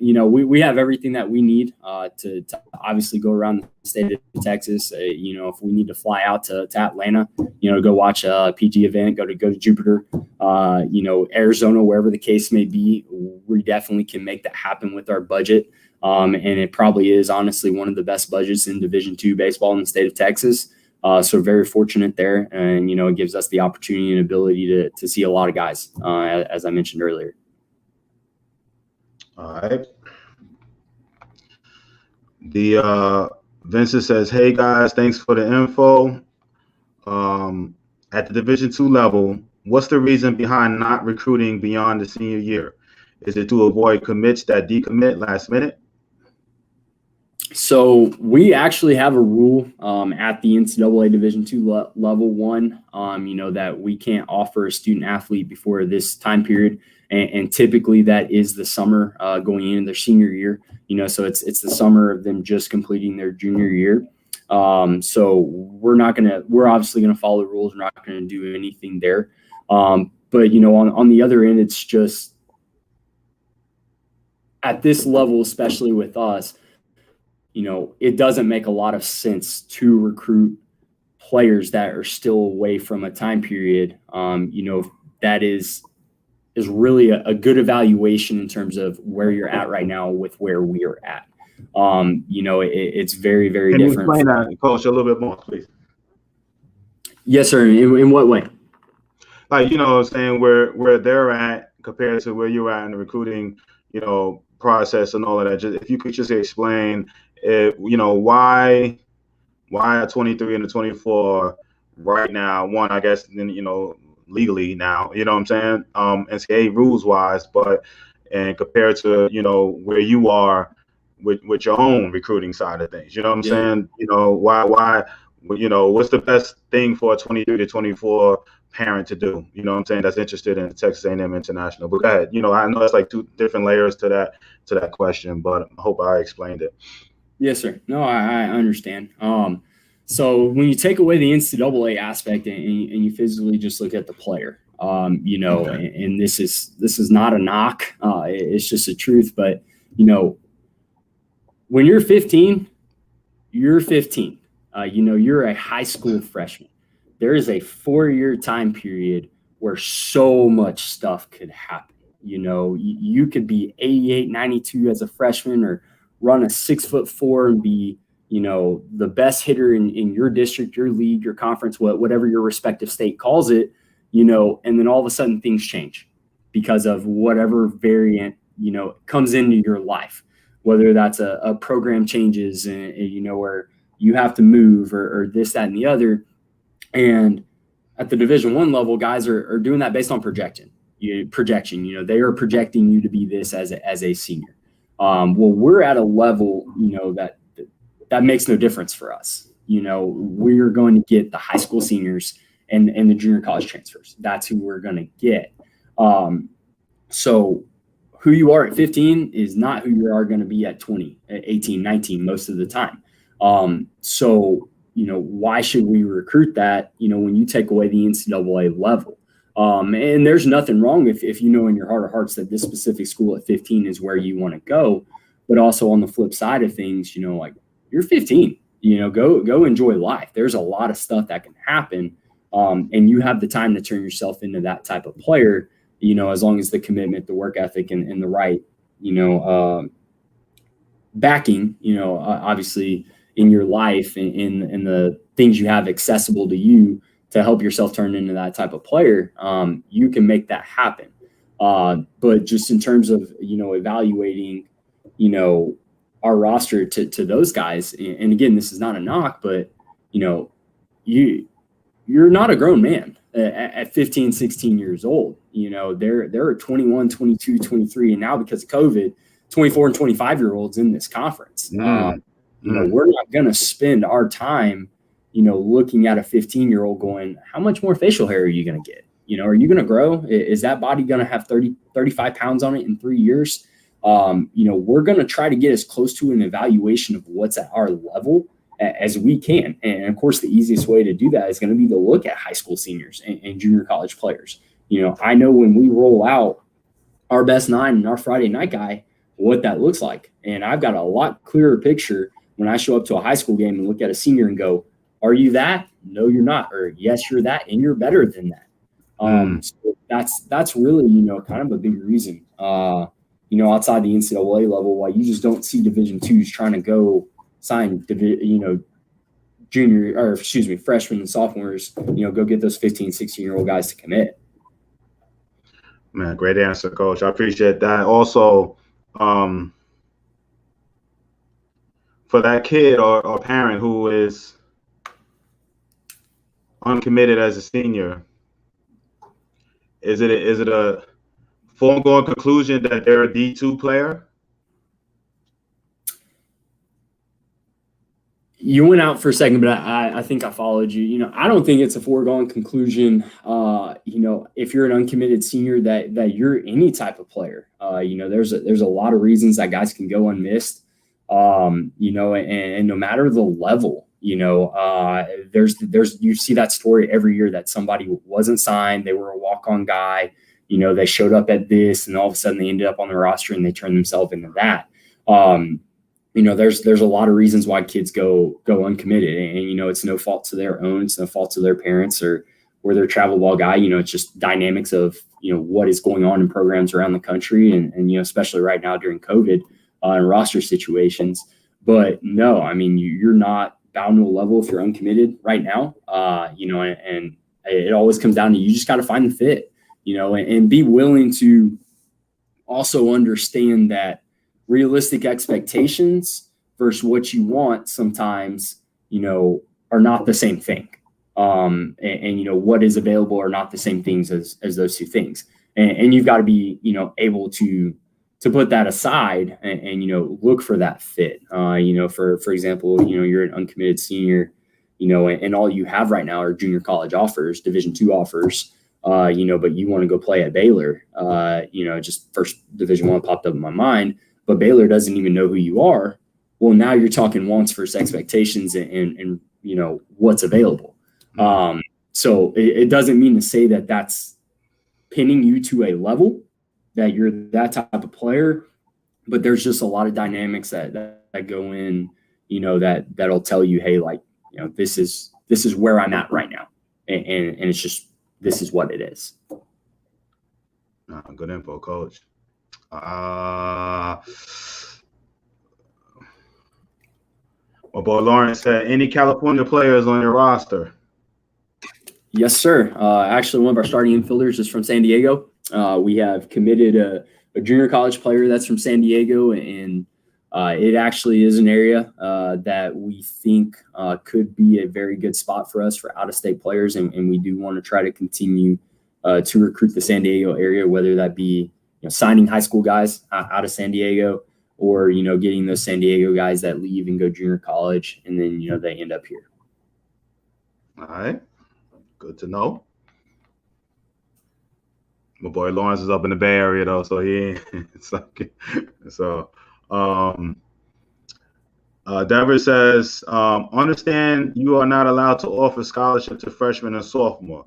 we have everything that we need to obviously go around the state of Texas. If we need to fly out to Atlanta, go watch a PG event, go to Jupiter, Arizona, wherever the case may be, we definitely can make that happen with our budget. And it probably is honestly one of the best budgets in Division II baseball in the state of Texas. So very fortunate there. And, it gives us the opportunity and ability to see a lot of guys, as I mentioned earlier. All right. Vincent says, hey, guys, thanks for the info. At the Division II level, what's the reason behind not recruiting beyond the senior year? Is it to avoid commits that decommit last minute? So we actually have a rule at the NCAA Division II level 1, that we can't offer a student athlete before this time period. And typically that is the summer going into their senior year, so it's the summer of them just completing their junior year. So we're obviously going to follow the rules. We're not going to do anything there. But, on the other end, it's just at this level, especially with us, it doesn't make a lot of sense to recruit players that are still away from a time period, that is really a good evaluation in terms of where you're at right now with where we are at. It's very, very Can different. Can you explain that, Coach, a little bit more, please? Yes, sir. In what way? Like, saying where they're at compared to where you're at in the recruiting, process and all of that. Just if you could just explain, why a 23 and a 24 right now? One, I guess, then legally now, what I'm saying, NCAA rules wise, and compared to where you are with your own recruiting side of things, what I'm saying, why what's the best thing for a 23 to 24 parent to do, what I'm saying, that's interested in Texas A&M International? But go ahead. I know that's like two different layers to that question, but I hope I explained it. Yes, sir. No, I understand. So when you take away the NCAA aspect and you physically just look at the player, okay. and this is not a knock, it's just a truth. But when you're 15, you're 15. You're a high school freshman. There is a 4-year time period where so much stuff could happen. You could be 88, 92 as a freshman, or run a 6'4" and be, the best hitter in your district, your league, your conference, whatever your respective state calls it, and then all of a sudden things change because of whatever variant, comes into your life, whether that's a program changes and, where you have to move or this, that, and the other. And at the Division I level, guys are doing that based on projection. They are projecting you to be this as a senior. Well, we're at a level, that makes no difference for us. We're going to get the high school seniors and the junior college transfers. That's who we're going to get. So who you are at 15 is not who you are going to be at 20, 18, 19 most of the time. So why should we recruit that, when you take away the NCAA level? And there's nothing wrong if you know in your heart of hearts that this specific school at 15 is where you want to go. But also on the flip side of things, like you're 15, go enjoy life. There's a lot of stuff that can happen. And you have the time to turn yourself into that type of player, as long as the commitment, the work ethic, and the right, backing, obviously in your life and in the things you have accessible to you to help yourself turn into that type of player, you can make that happen. But just in terms of, evaluating, our roster to those guys, and again, this is not a knock, but, you're not a grown man at 15, 16 years old. There are 21, 22, 23, and now because of COVID, 24 and 25-year-olds in this conference. We're not going to spend our time, looking at a 15-year-old going, how much more facial hair are you going to get? Are you going to grow? Is that body going to have 30, 35 pounds on it in 3 years? We're going to try to get as close to an evaluation of what's at our level as we can. And of course, the easiest way to do that is going to be to look at high school seniors and junior college players. I know when we roll out our best 9 and our Friday night guy, what that looks like. And I've got a lot clearer picture when I show up to a high school game and look at a senior and go, are you that? No, you're not. Or yes, you're that, and you're better than that. So that's really, kind of a big reason, outside the NCAA level, why you just don't see Division IIs trying to go sign, freshmen and sophomores, go get those 15, 16-year-old guys to commit. Man, great answer, Coach. I appreciate that. Also, for that kid or parent who is uncommitted as a senior, is it a foregone conclusion that they're a D2 player? You went out for a second, but I think I followed you. I don't think it's a foregone conclusion, if you're an uncommitted senior that you're any type of player. There's a lot of reasons that guys can go unmissed, and no matter the level, there's you see that story every year that somebody wasn't signed, they were a walk-on guy, they showed up at this and all of a sudden they ended up on the roster and they turned themselves into that. There's a lot of reasons why kids go uncommitted, and it's no fault to their own. It's no fault to their parents or their travel ball guy. It's just dynamics of, what is going on in programs around the country and especially right now during COVID and roster situations. But no, I mean, you're not bound to a level if you're uncommitted right now, and it always comes down to, you just got to find the fit, and be willing to also understand that realistic expectations versus what you want sometimes, are not the same thing. And what is available are not the same things as those two things. And you've got to be, able to put that aside and look for that fit. For example, you're an uncommitted senior, and all you have right now are junior college offers, Division II offers, but you want to go play at Baylor. Just first Division I popped up in my mind, but Baylor doesn't even know who you are. Well, now you're talking wants versus expectations and what's available. So it doesn't mean to say that that's pinning you to a level that you're that type of player, but there's just a lot of dynamics that go in, that'll tell you, hey, this is where I'm at right now. And it's just, this is what it is. Good info, Coach. My boy Lawrence said, any California players on your roster? Yes, sir. Actually, one of our starting infielders is from San Diego. We have committed a junior college player that's from San Diego, and it actually is an area that we think could be a very good spot for us for out-of-state players, and we do want to try to continue to recruit the San Diego area, whether that be signing high school guys out of San Diego or getting those San Diego guys that leave and go junior college, and then they end up here. All right. Good to know. My boy Lawrence is up in the Bay Area though, so he ain't. It's like, so. Denver says, understand you are not allowed to offer scholarship to freshmen and sophomore,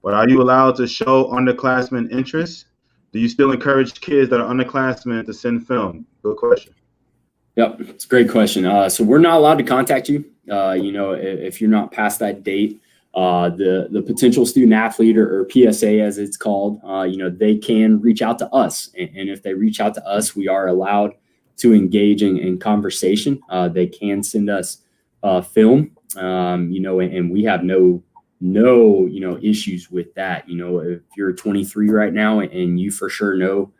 but are you allowed to show underclassmen interest? Do you still encourage kids that are underclassmen to send film? Good question. Yep, it's a great question. So we're not allowed to contact you. If you're not past that date. The potential student athlete or PSA as it's called, they can reach out to us. And if they reach out to us, we are allowed to engage in conversation. They can send us film, and we have no issues with that. If you're 23 right now and you for sure know,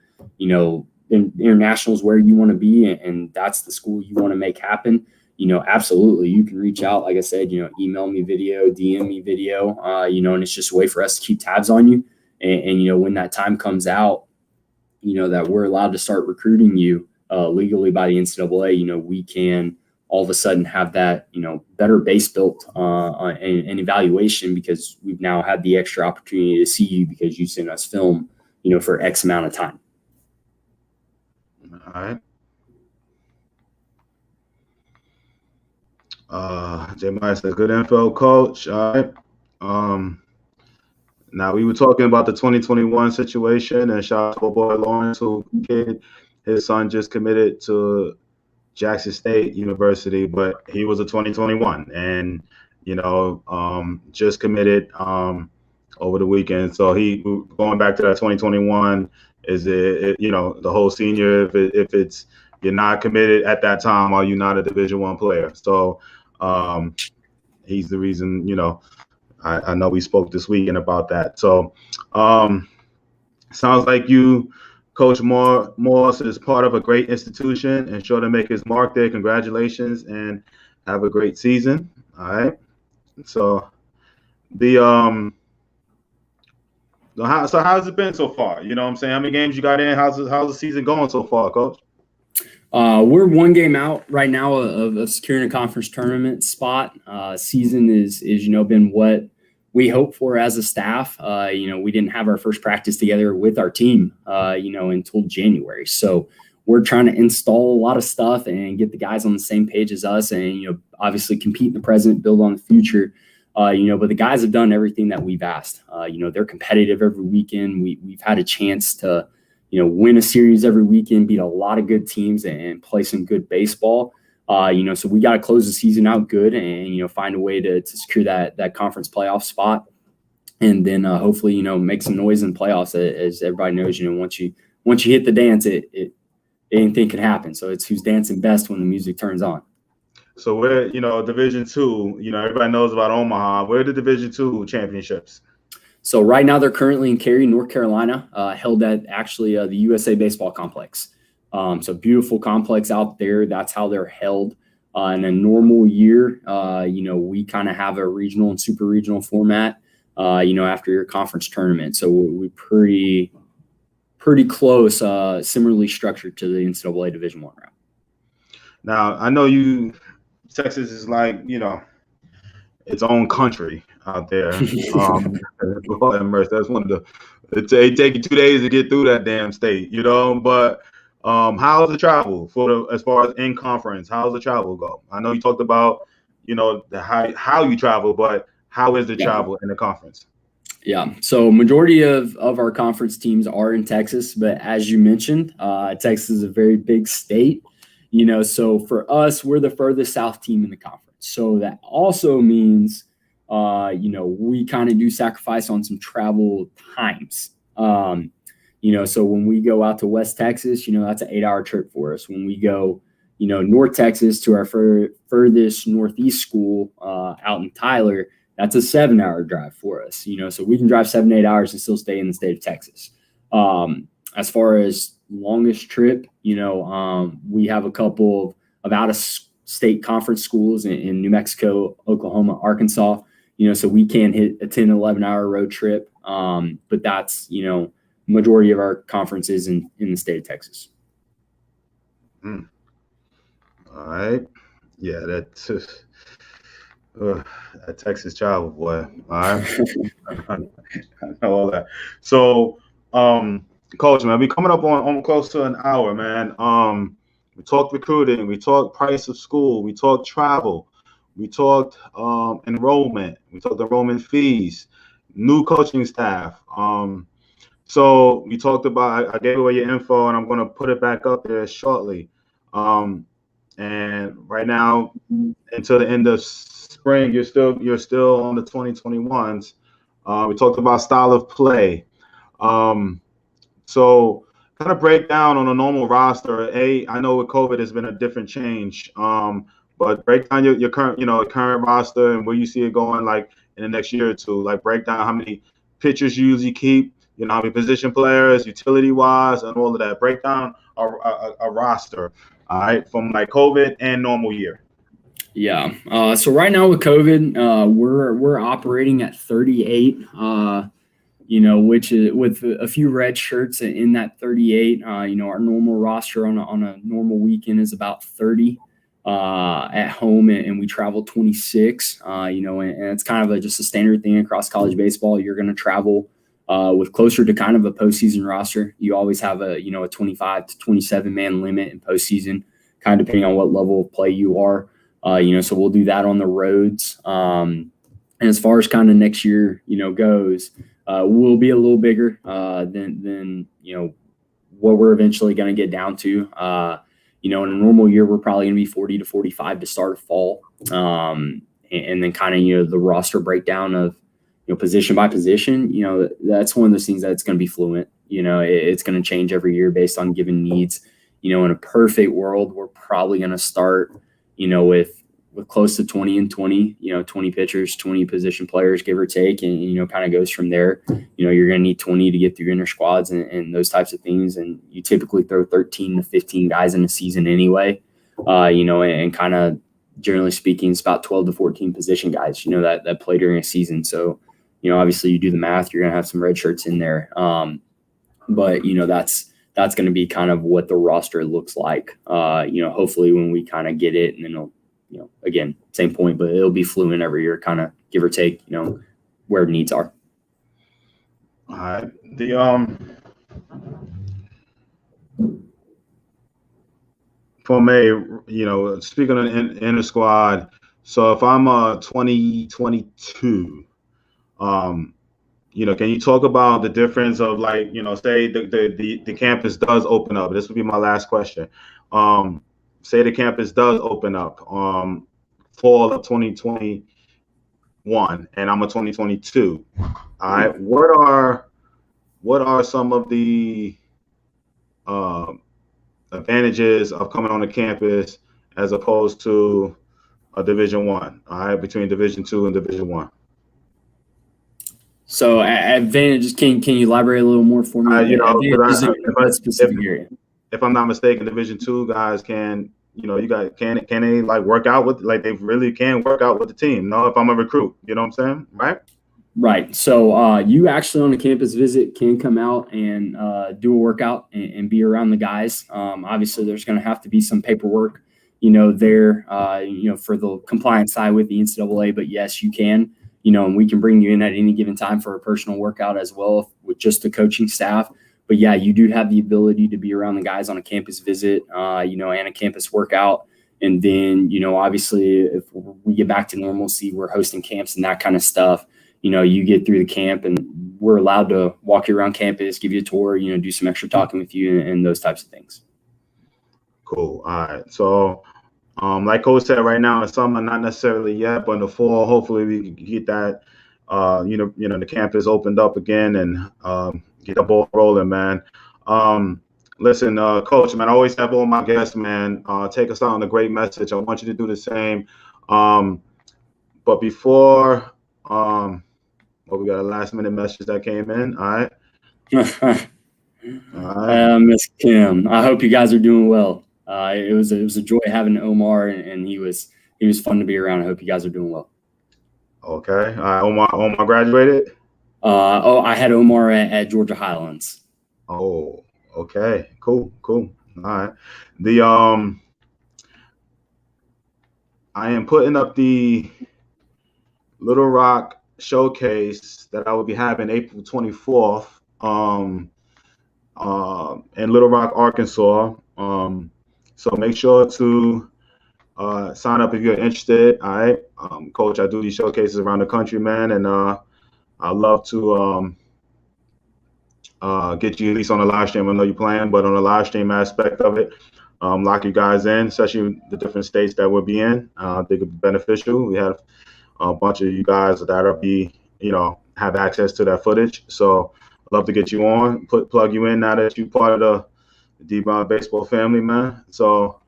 international is where you want to be and that's the school you want to make happen, absolutely. You can reach out. Like I said, email me video, DM me video, and it's just a way for us to keep tabs on you. And when that time comes out, that we're allowed to start recruiting you legally by the NCAA, we can all of a sudden have that, better base built and evaluation because we've now had the extra opportunity to see you because you sent us film, for X amount of time. All right. J. Mike says, good info, Coach. All right. Now we were talking about the 2021 situation, and shout out to our boy Lawrence, his son just committed to Jackson State University, but he was a 2021 and just committed over the weekend. So he going back to that 2021 is it the whole senior if it's you're not committed at that time, are you not a Division I player? So he's the reason, I know we spoke this weekend about that. So sounds like you, Coach Morse, is part of a great institution and sure to make his mark there. Congratulations and have a great season. All right. So how's it been so far? You know what I'm saying? How many games you got in? How's the season going so far, Coach? We're one game out right now of securing a conference tournament spot. Season is been what we hoped for as a staff. We didn't have our first practice together with our team, until January. So we're trying to install a lot of stuff and get the guys on the same page as us and, obviously compete in the present, build on the future. But the guys have done everything that we've asked. They're competitive every weekend. We've had a chance to, win a series every weekend, beat a lot of good teams, and play some good baseball. So we got to close the season out good and, find a way to secure that conference playoff spot. And then hopefully, make some noise in the playoffs. As everybody knows, once you hit the dance, anything can happen. So it's who's dancing best when the music turns on. So we're, Division II, everybody knows about Omaha. Where are the Division II championships? So right now they're currently in Cary, North Carolina, held at actually the USA Baseball Complex. So beautiful complex out there. That's how they're held. In a normal year, we kind of have a regional and super regional format, after your conference tournament. So we're pretty close, similarly structured to the NCAA Division I round. Now, I know Texas is like, its own country out there. Lord have mercy. That's one of the. It take you 2 days to get through that damn state, But how's the travel as far as in conference? How's the travel go? I know you talked about, how you travel, but how is the travel in the conference? Yeah. So majority of our conference teams are in Texas, but as you mentioned, Texas is a very big state. So for us, we're the furthest south team in the conference. So that also means, we kind of do sacrifice on some travel times. So when we go out to West Texas, that's an 8-hour trip for us. When we go, North Texas to our furthest Northeast school out in Tyler, that's a 7-hour drive for us. So we can drive 7-8 hours and still stay in the state of Texas. As far as longest trip, we have a couple of out-of-state conference schools in New Mexico, Oklahoma, Arkansas, so we can hit a 10, 11-hour road trip. But that's, majority of our conferences in the state of Texas. All right. Yeah, that's that Texas travel, boy. All right. I know all that. So, Coach, man, we coming up on close to an hour, man. We talked recruiting, we talked price of school, we talked travel, we talked enrollment, we talked enrollment fees, new coaching staff. So we talked about, I gave away your info, and I'm going to put it back up there shortly. And right now, until the end of spring, you're still on the 2021s. We talked about style of play. So kind of break down on a normal roster. I know with COVID has been a different change. But break down your current, current roster and where you see it going, like in the next year or two. Like break down how many pitchers you usually keep, how many position players, utility wise, and all of that. Break down a roster, all right, from like COVID and normal year. Yeah. So right now with COVID, we're operating at 38. Which is with a few red shirts in that 38. Our normal roster on a normal weekend is about 30 at home, and we travel 26. And it's kind of just a standard thing across college baseball. You're going to travel with closer to kind of a postseason roster. You always have a 25 to 27 man limit in postseason, kind of depending on what level of play you are. So we'll do that on the roads. And as far as kind of next year, goes, we'll be a little bigger than what we're eventually going to get down to. In a normal year, we're probably going to be 40 to 45 to start fall. And then kind of, the roster breakdown of, position by position, that's one of those things that's going to be fluent. It's going to change every year based on given needs. In a perfect world, we're probably going to start, with close to 20 and 20, 20 pitchers, 20 position players, give or take, and, kind of goes from there. You're going to need 20 to get through inter squads and those types of things. And you typically throw 13 to 15 guys in a season anyway, and kind of generally speaking, it's about 12 to 14 position guys, that play during a season. So, obviously you do the math, you're going to have some red shirts in there. But, that's going to be kind of what the roster looks like, hopefully when we kind of get it, and then it'll, again, same point, but it'll be fluent every year, kind of give or take, where the needs are. All right. From a, speaking of inter squad, So if I'm 2022, can you talk about the difference of, like, say the campus does open up. This would be my last question. Say the campus does open up fall of 2021, and I'm a 2022. All right, what are some of the advantages of coming on the campus as opposed to a Division One? All right, between Division Two and Division One. So advantages, can you elaborate a little more for me? Advantages in what specific area? If I'm not mistaken, Division Two guys can they like work out with, like, they really can work out with the team? No, if I'm a recruit, you know what I'm saying, right? Right. So you actually on a campus visit can come out and do a workout and be around the guys. Obviously, there's going to have to be some paperwork, there, for the compliance side with the NCAA. But yes, you can, and we can bring you in at any given time for a personal workout as well with just the coaching staff. But yeah, you do have the ability to be around the guys on a campus visit, and a campus workout. And then, obviously, if we get back to normalcy, we're hosting camps and that kind of stuff. You get through the camp and we're allowed to walk you around campus, give you a tour, do some extra talking with you and those types of things. Cool. All right. So, like Coach said, right now in the summer, not necessarily yet, but in the fall, hopefully we can get that, the campus opened up again and get the ball rolling, man. Listen, Coach, man, I always have all my guests, man, take us out on a great message. I want you to do the same. But before, we got a last minute message that came in. All right. All right. Miss Kim, I hope you guys are doing well. It was a joy having Omar, and he was fun to be around. I hope you guys are doing well. Okay. Omar graduated? I had Omar at Georgia Highlands. Oh, okay. Cool. All right. I am putting up the Little Rock showcase that I will be having April 24th in Little Rock, Arkansas. So make sure to sign up if you're interested. All right, Coach, I do these showcases around the country, man, and I'd love to get you at least on a live stream. I know you're playing, but on the live stream aspect of it, lock you guys in, especially the different states that we'll be in. I think it'd be beneficial. We have a bunch of you guys that'll be, have access to that footage. So I'd love to get you on, plug you in now that you're part of the D-Brown baseball family, man. So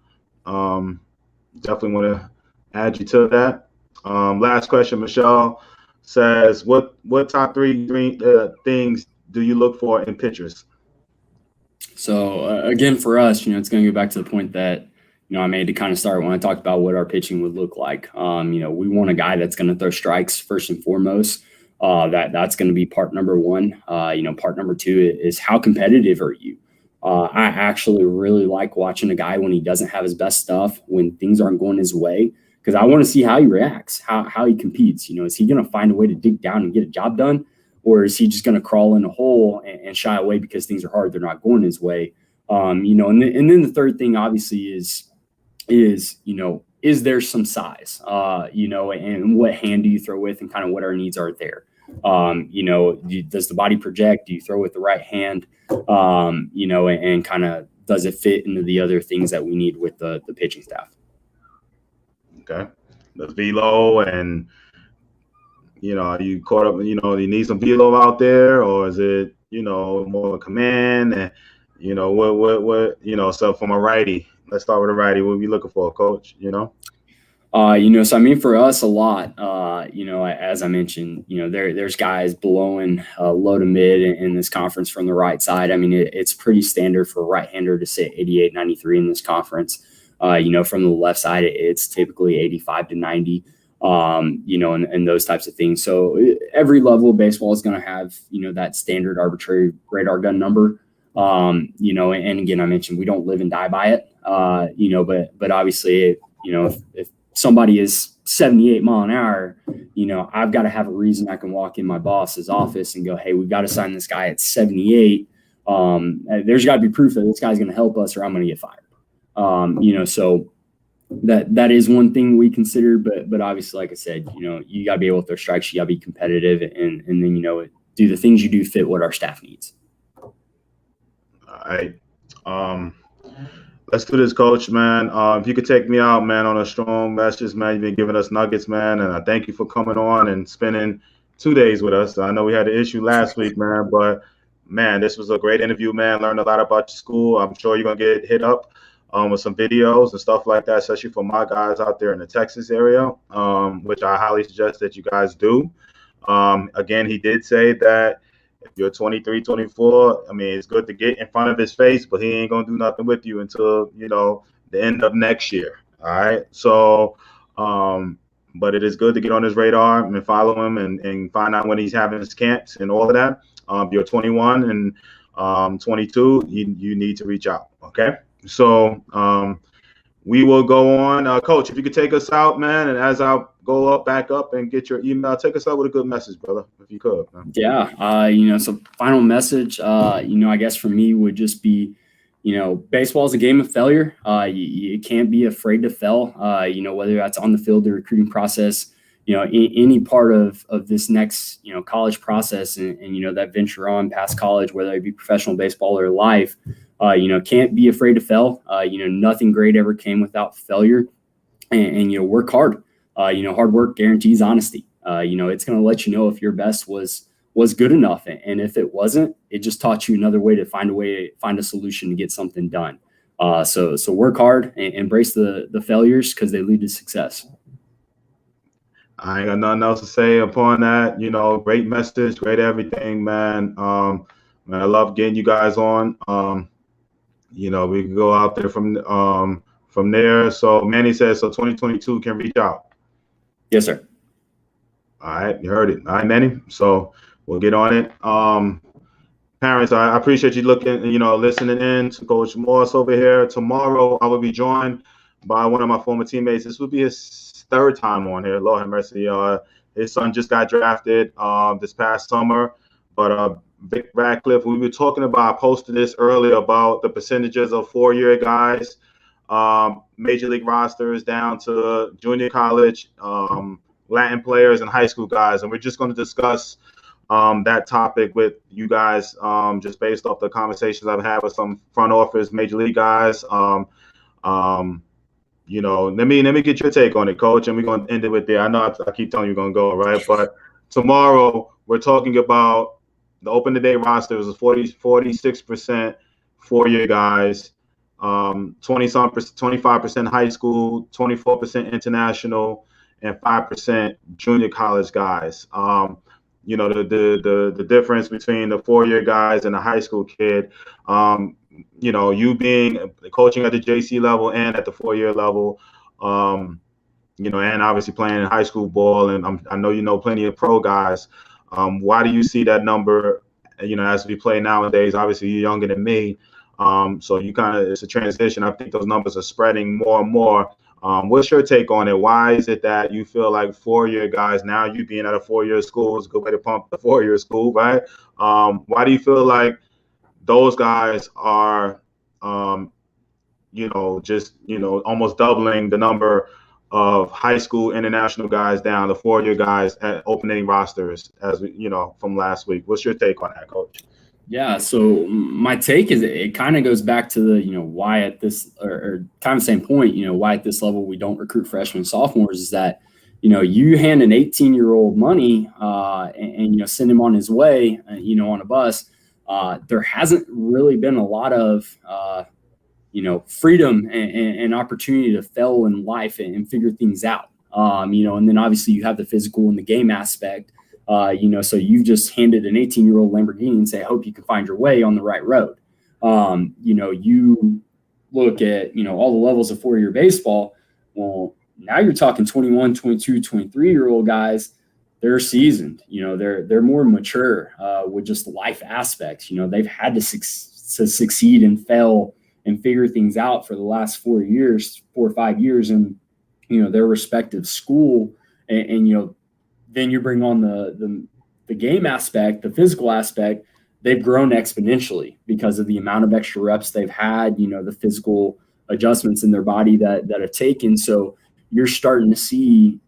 definitely want to add you to that. Last question, Michelle says, what top three things do you look for in pitchers? So again, for us, it's going to go back to the point that, I made to kind of start when I talked about what our pitching would look like. We want a guy that's going to throw strikes first and foremost. That's going to be part number one. Part number two is how competitive are you? I actually really like watching a guy when he doesn't have his best stuff, when things aren't going his way, because I want to see how he reacts, how he competes. Is he going to find a way to dig down and get a job done? Or is he just going to crawl in a hole and shy away because things are hard, they're not going his way? And then the third thing obviously is there some size, and what hand do you throw with, and kind of what our needs are there. Does the body project? Do you throw with the right hand? And kind of does it fit into the other things that we need with the pitching staff? Okay. The velo, and are you caught up? You need some velo out there, or is it more command? And what? So from a righty, let's start with a righty. What are we looking for, Coach? So I mean, for us, a lot. As I mentioned, there's guys blowing low to mid in this conference from the right side. I mean, it's pretty standard for a right-hander to say 88, 93 in this conference. From the left side, it's typically 85 to 90. And those types of things. So every level of baseball is going to have, that standard arbitrary radar gun number. And again, I mentioned we don't live and die by it. But obviously, if somebody is 78 mile an hour, I've got to have a reason I can walk in my boss's office and go, hey, we've got to sign this guy at 78. There's got to be proof that this guy's going to help us or I'm going to get fired. So that is one thing we consider, but obviously, like I said, you got to be able to throw strikes, you got to be competitive, and then, do the things you do fit what our staff needs. All right. Let's do this, Coach, man. If you could take me out, man, on a strong message, man. You've been giving us nuggets, man, and I thank you for coming on and spending 2 days with us. I know we had an issue last week, man, but, man, this was a great interview, man. Learned a lot about your school. I'm sure you're going to get hit up with some videos and stuff like that, especially for my guys out there in the Texas area, which I highly suggest that you guys do. Again, he did say that if you're 23, 24, I mean, it's good to get in front of his face, but he ain't going to do nothing with you until, the end of next year. All right. So, but it is good to get on his radar and follow him and find out when he's having his camps and all of that. You're 21 and 22, you need to reach out. Okay. So we will go on. Coach, if you could take us out, man, and as I go back up and get your email, take us out with a good message, brother, if you could. Man. Yeah. So final message, I guess for me would just be, baseball is a game of failure. You can't be afraid to fail, whether that's on the field, the recruiting process, any part of this next, college process and that venture on past college, whether it be professional baseball or life, can't be afraid to fail. Nothing great ever came without failure, and work hard. Hard work guarantees honesty. It's going to let you know if your best was good enough. And if it wasn't, it just taught you another way to find a solution to get something done. So work hard and embrace the failures because they lead to success. I ain't got nothing else to say upon that. Great message, great everything, man. Man, I love getting you guys on. We can go out there from there. So Manny says, so 2022 can reach out. Yes, sir. All right, you heard it. All right, Manny. So we'll get on it. Parents, I appreciate you looking, listening in to Coach Morris over here. Tomorrow I will be joined by one of my former teammates. This will be his third time on here. Lord have mercy. His son just got drafted this past summer, but Vic Radcliffe, we were talking about, I posted this earlier about the percentages of 4-year guys, major league rosters down to junior college, Latin players and high school guys. And we're just going to discuss that topic with you guys, just based off the conversations I've had with some front office major league guys. Let me get your take on it, Coach, and we're going to end it with there. I know I keep telling you we're going to go, right? But tomorrow we're talking about the open today roster is 46% 4-year guys, 25% high school, 24% international, and 5% junior college guys. The difference between the 4-year guys and the high school kid, you being coaching at the JC level and at the 4-year level, and obviously playing in high school ball, and I know plenty of pro guys. Why do you see that number, as we play nowadays? Obviously, you're younger than me, so it's a transition. I think those numbers are spreading more and more. What's your take on it? Why is it that you feel like 4-year guys, now you being at a 4-year school is a good way to pump the 4-year school, right? Why do you feel like those guys are, almost doubling the number of high school international guys down the 4-year guys at opening rosters as from last week? What's your take on that, Coach? Yeah, so my take is it kind of goes back to the, why at this, or kind of the same point, why at this level we don't recruit freshmen and sophomores is that, you hand an 18-year-old money and send him on his way, on a bus. There hasn't really been a lot of, freedom and opportunity to fail in life and figure things out. And then obviously you have the physical and the game aspect. So you've just handed an 18-year-old Lamborghini and say, I hope you can find your way on the right road. You look at, all the levels of 4-year baseball. Well, now you're talking 21, 22, 23-year-old guys. They're seasoned, they're more mature with just life aspects. They've had to succeed and fail and figure things out for the last 4 or 5 years in, their respective school. And then you bring on the game aspect, the physical aspect. They've grown exponentially because of the amount of extra reps they've had, the physical adjustments in their body that have taken. So you're starting to see,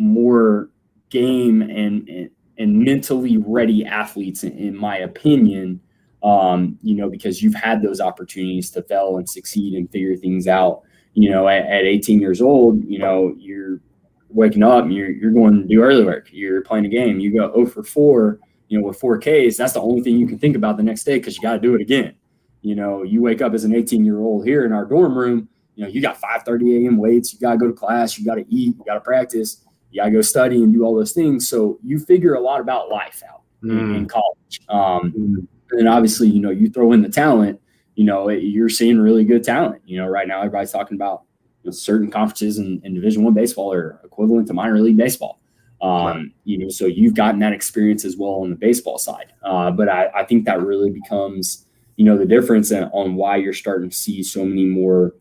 more game and mentally ready athletes, in my opinion, because you've had those opportunities to fail and succeed and figure things out. At 18 years old, you're waking up and you're going to do early work. You're playing a game. You go 0 for 4, with 4 Ks. That's the only thing you can think about the next day because you got to do it again. You wake up as an 18-year-old here in our dorm room, you got 5:30 a.m. weights. You got to go to class. You got to eat. You got to practice. You got to go study and do all those things. So you figure a lot about life out in college. And obviously, you throw in the talent, you're seeing really good talent. Right now, everybody's talking about certain conferences in Division I baseball are equivalent to minor league baseball. So you've gotten that experience as well on the baseball side. But I think that really becomes, the difference on why you're starting to see so many more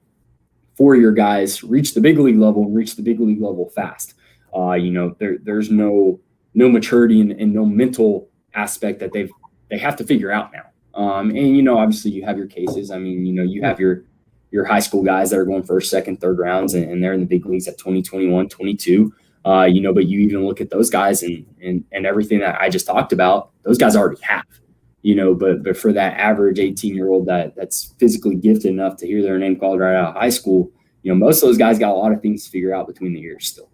4-year guys reach the big league level fast. There's no maturity and no mental aspect that they have to figure out now. And obviously you have your cases. I mean, you have your high school guys that are going first, second, third rounds, and they're in the big leagues at 20, 21, 22. But you even look at those guys and everything that I just talked about, those guys already have. But for that average 18-year-old that's physically gifted enough to hear their name called right out of high school, most of those guys got a lot of things to figure out between the years still.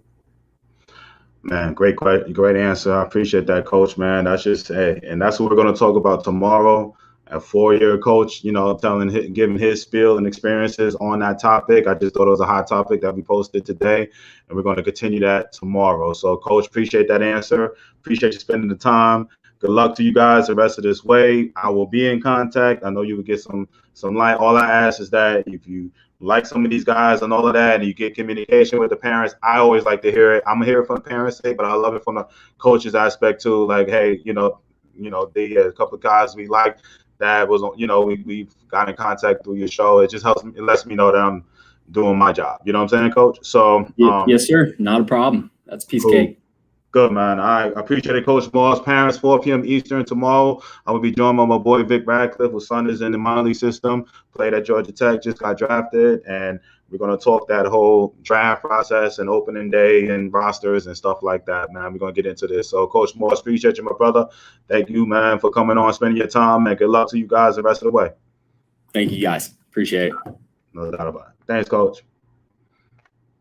Man, great answer. I appreciate that, Coach, man. That's just, and that's what we're going to talk about tomorrow. A 4-year coach, giving his spiel and experiences on that topic. I just thought it was a hot topic that we posted today, and we're going to continue that tomorrow. So, Coach, appreciate that answer. Appreciate you spending the time. Good luck to you guys the rest of this way. I will be in contact. I know you will get some light. All I ask is that if you like some of these guys and all of that, and you get communication with the parents, I always like to hear it. I'm gonna hear it from the parents' sake, but I love it from the coach's aspect too. Like, hey, they a couple of guys we like that was, we got in contact through your show. It just helps me. It lets me know that I'm doing my job. You know what I'm saying, Coach? So yes, sir. Not a problem. That's piece cake. Good, man. I appreciate it, Coach Moss. Parents, 4 p.m. Eastern tomorrow. I will be joined by my boy Vic Radcliffe, whose son is in the minor league system, played at Georgia Tech, just got drafted, and we're going to talk that whole draft process and opening day and rosters and stuff like that, man. We're going to get into this. So, Coach Moss, appreciate you, my brother. Thank you, man, for coming on, spending your time, and good luck to you guys the rest of the way. Thank you, guys. Appreciate it. No doubt about it. Thanks, Coach.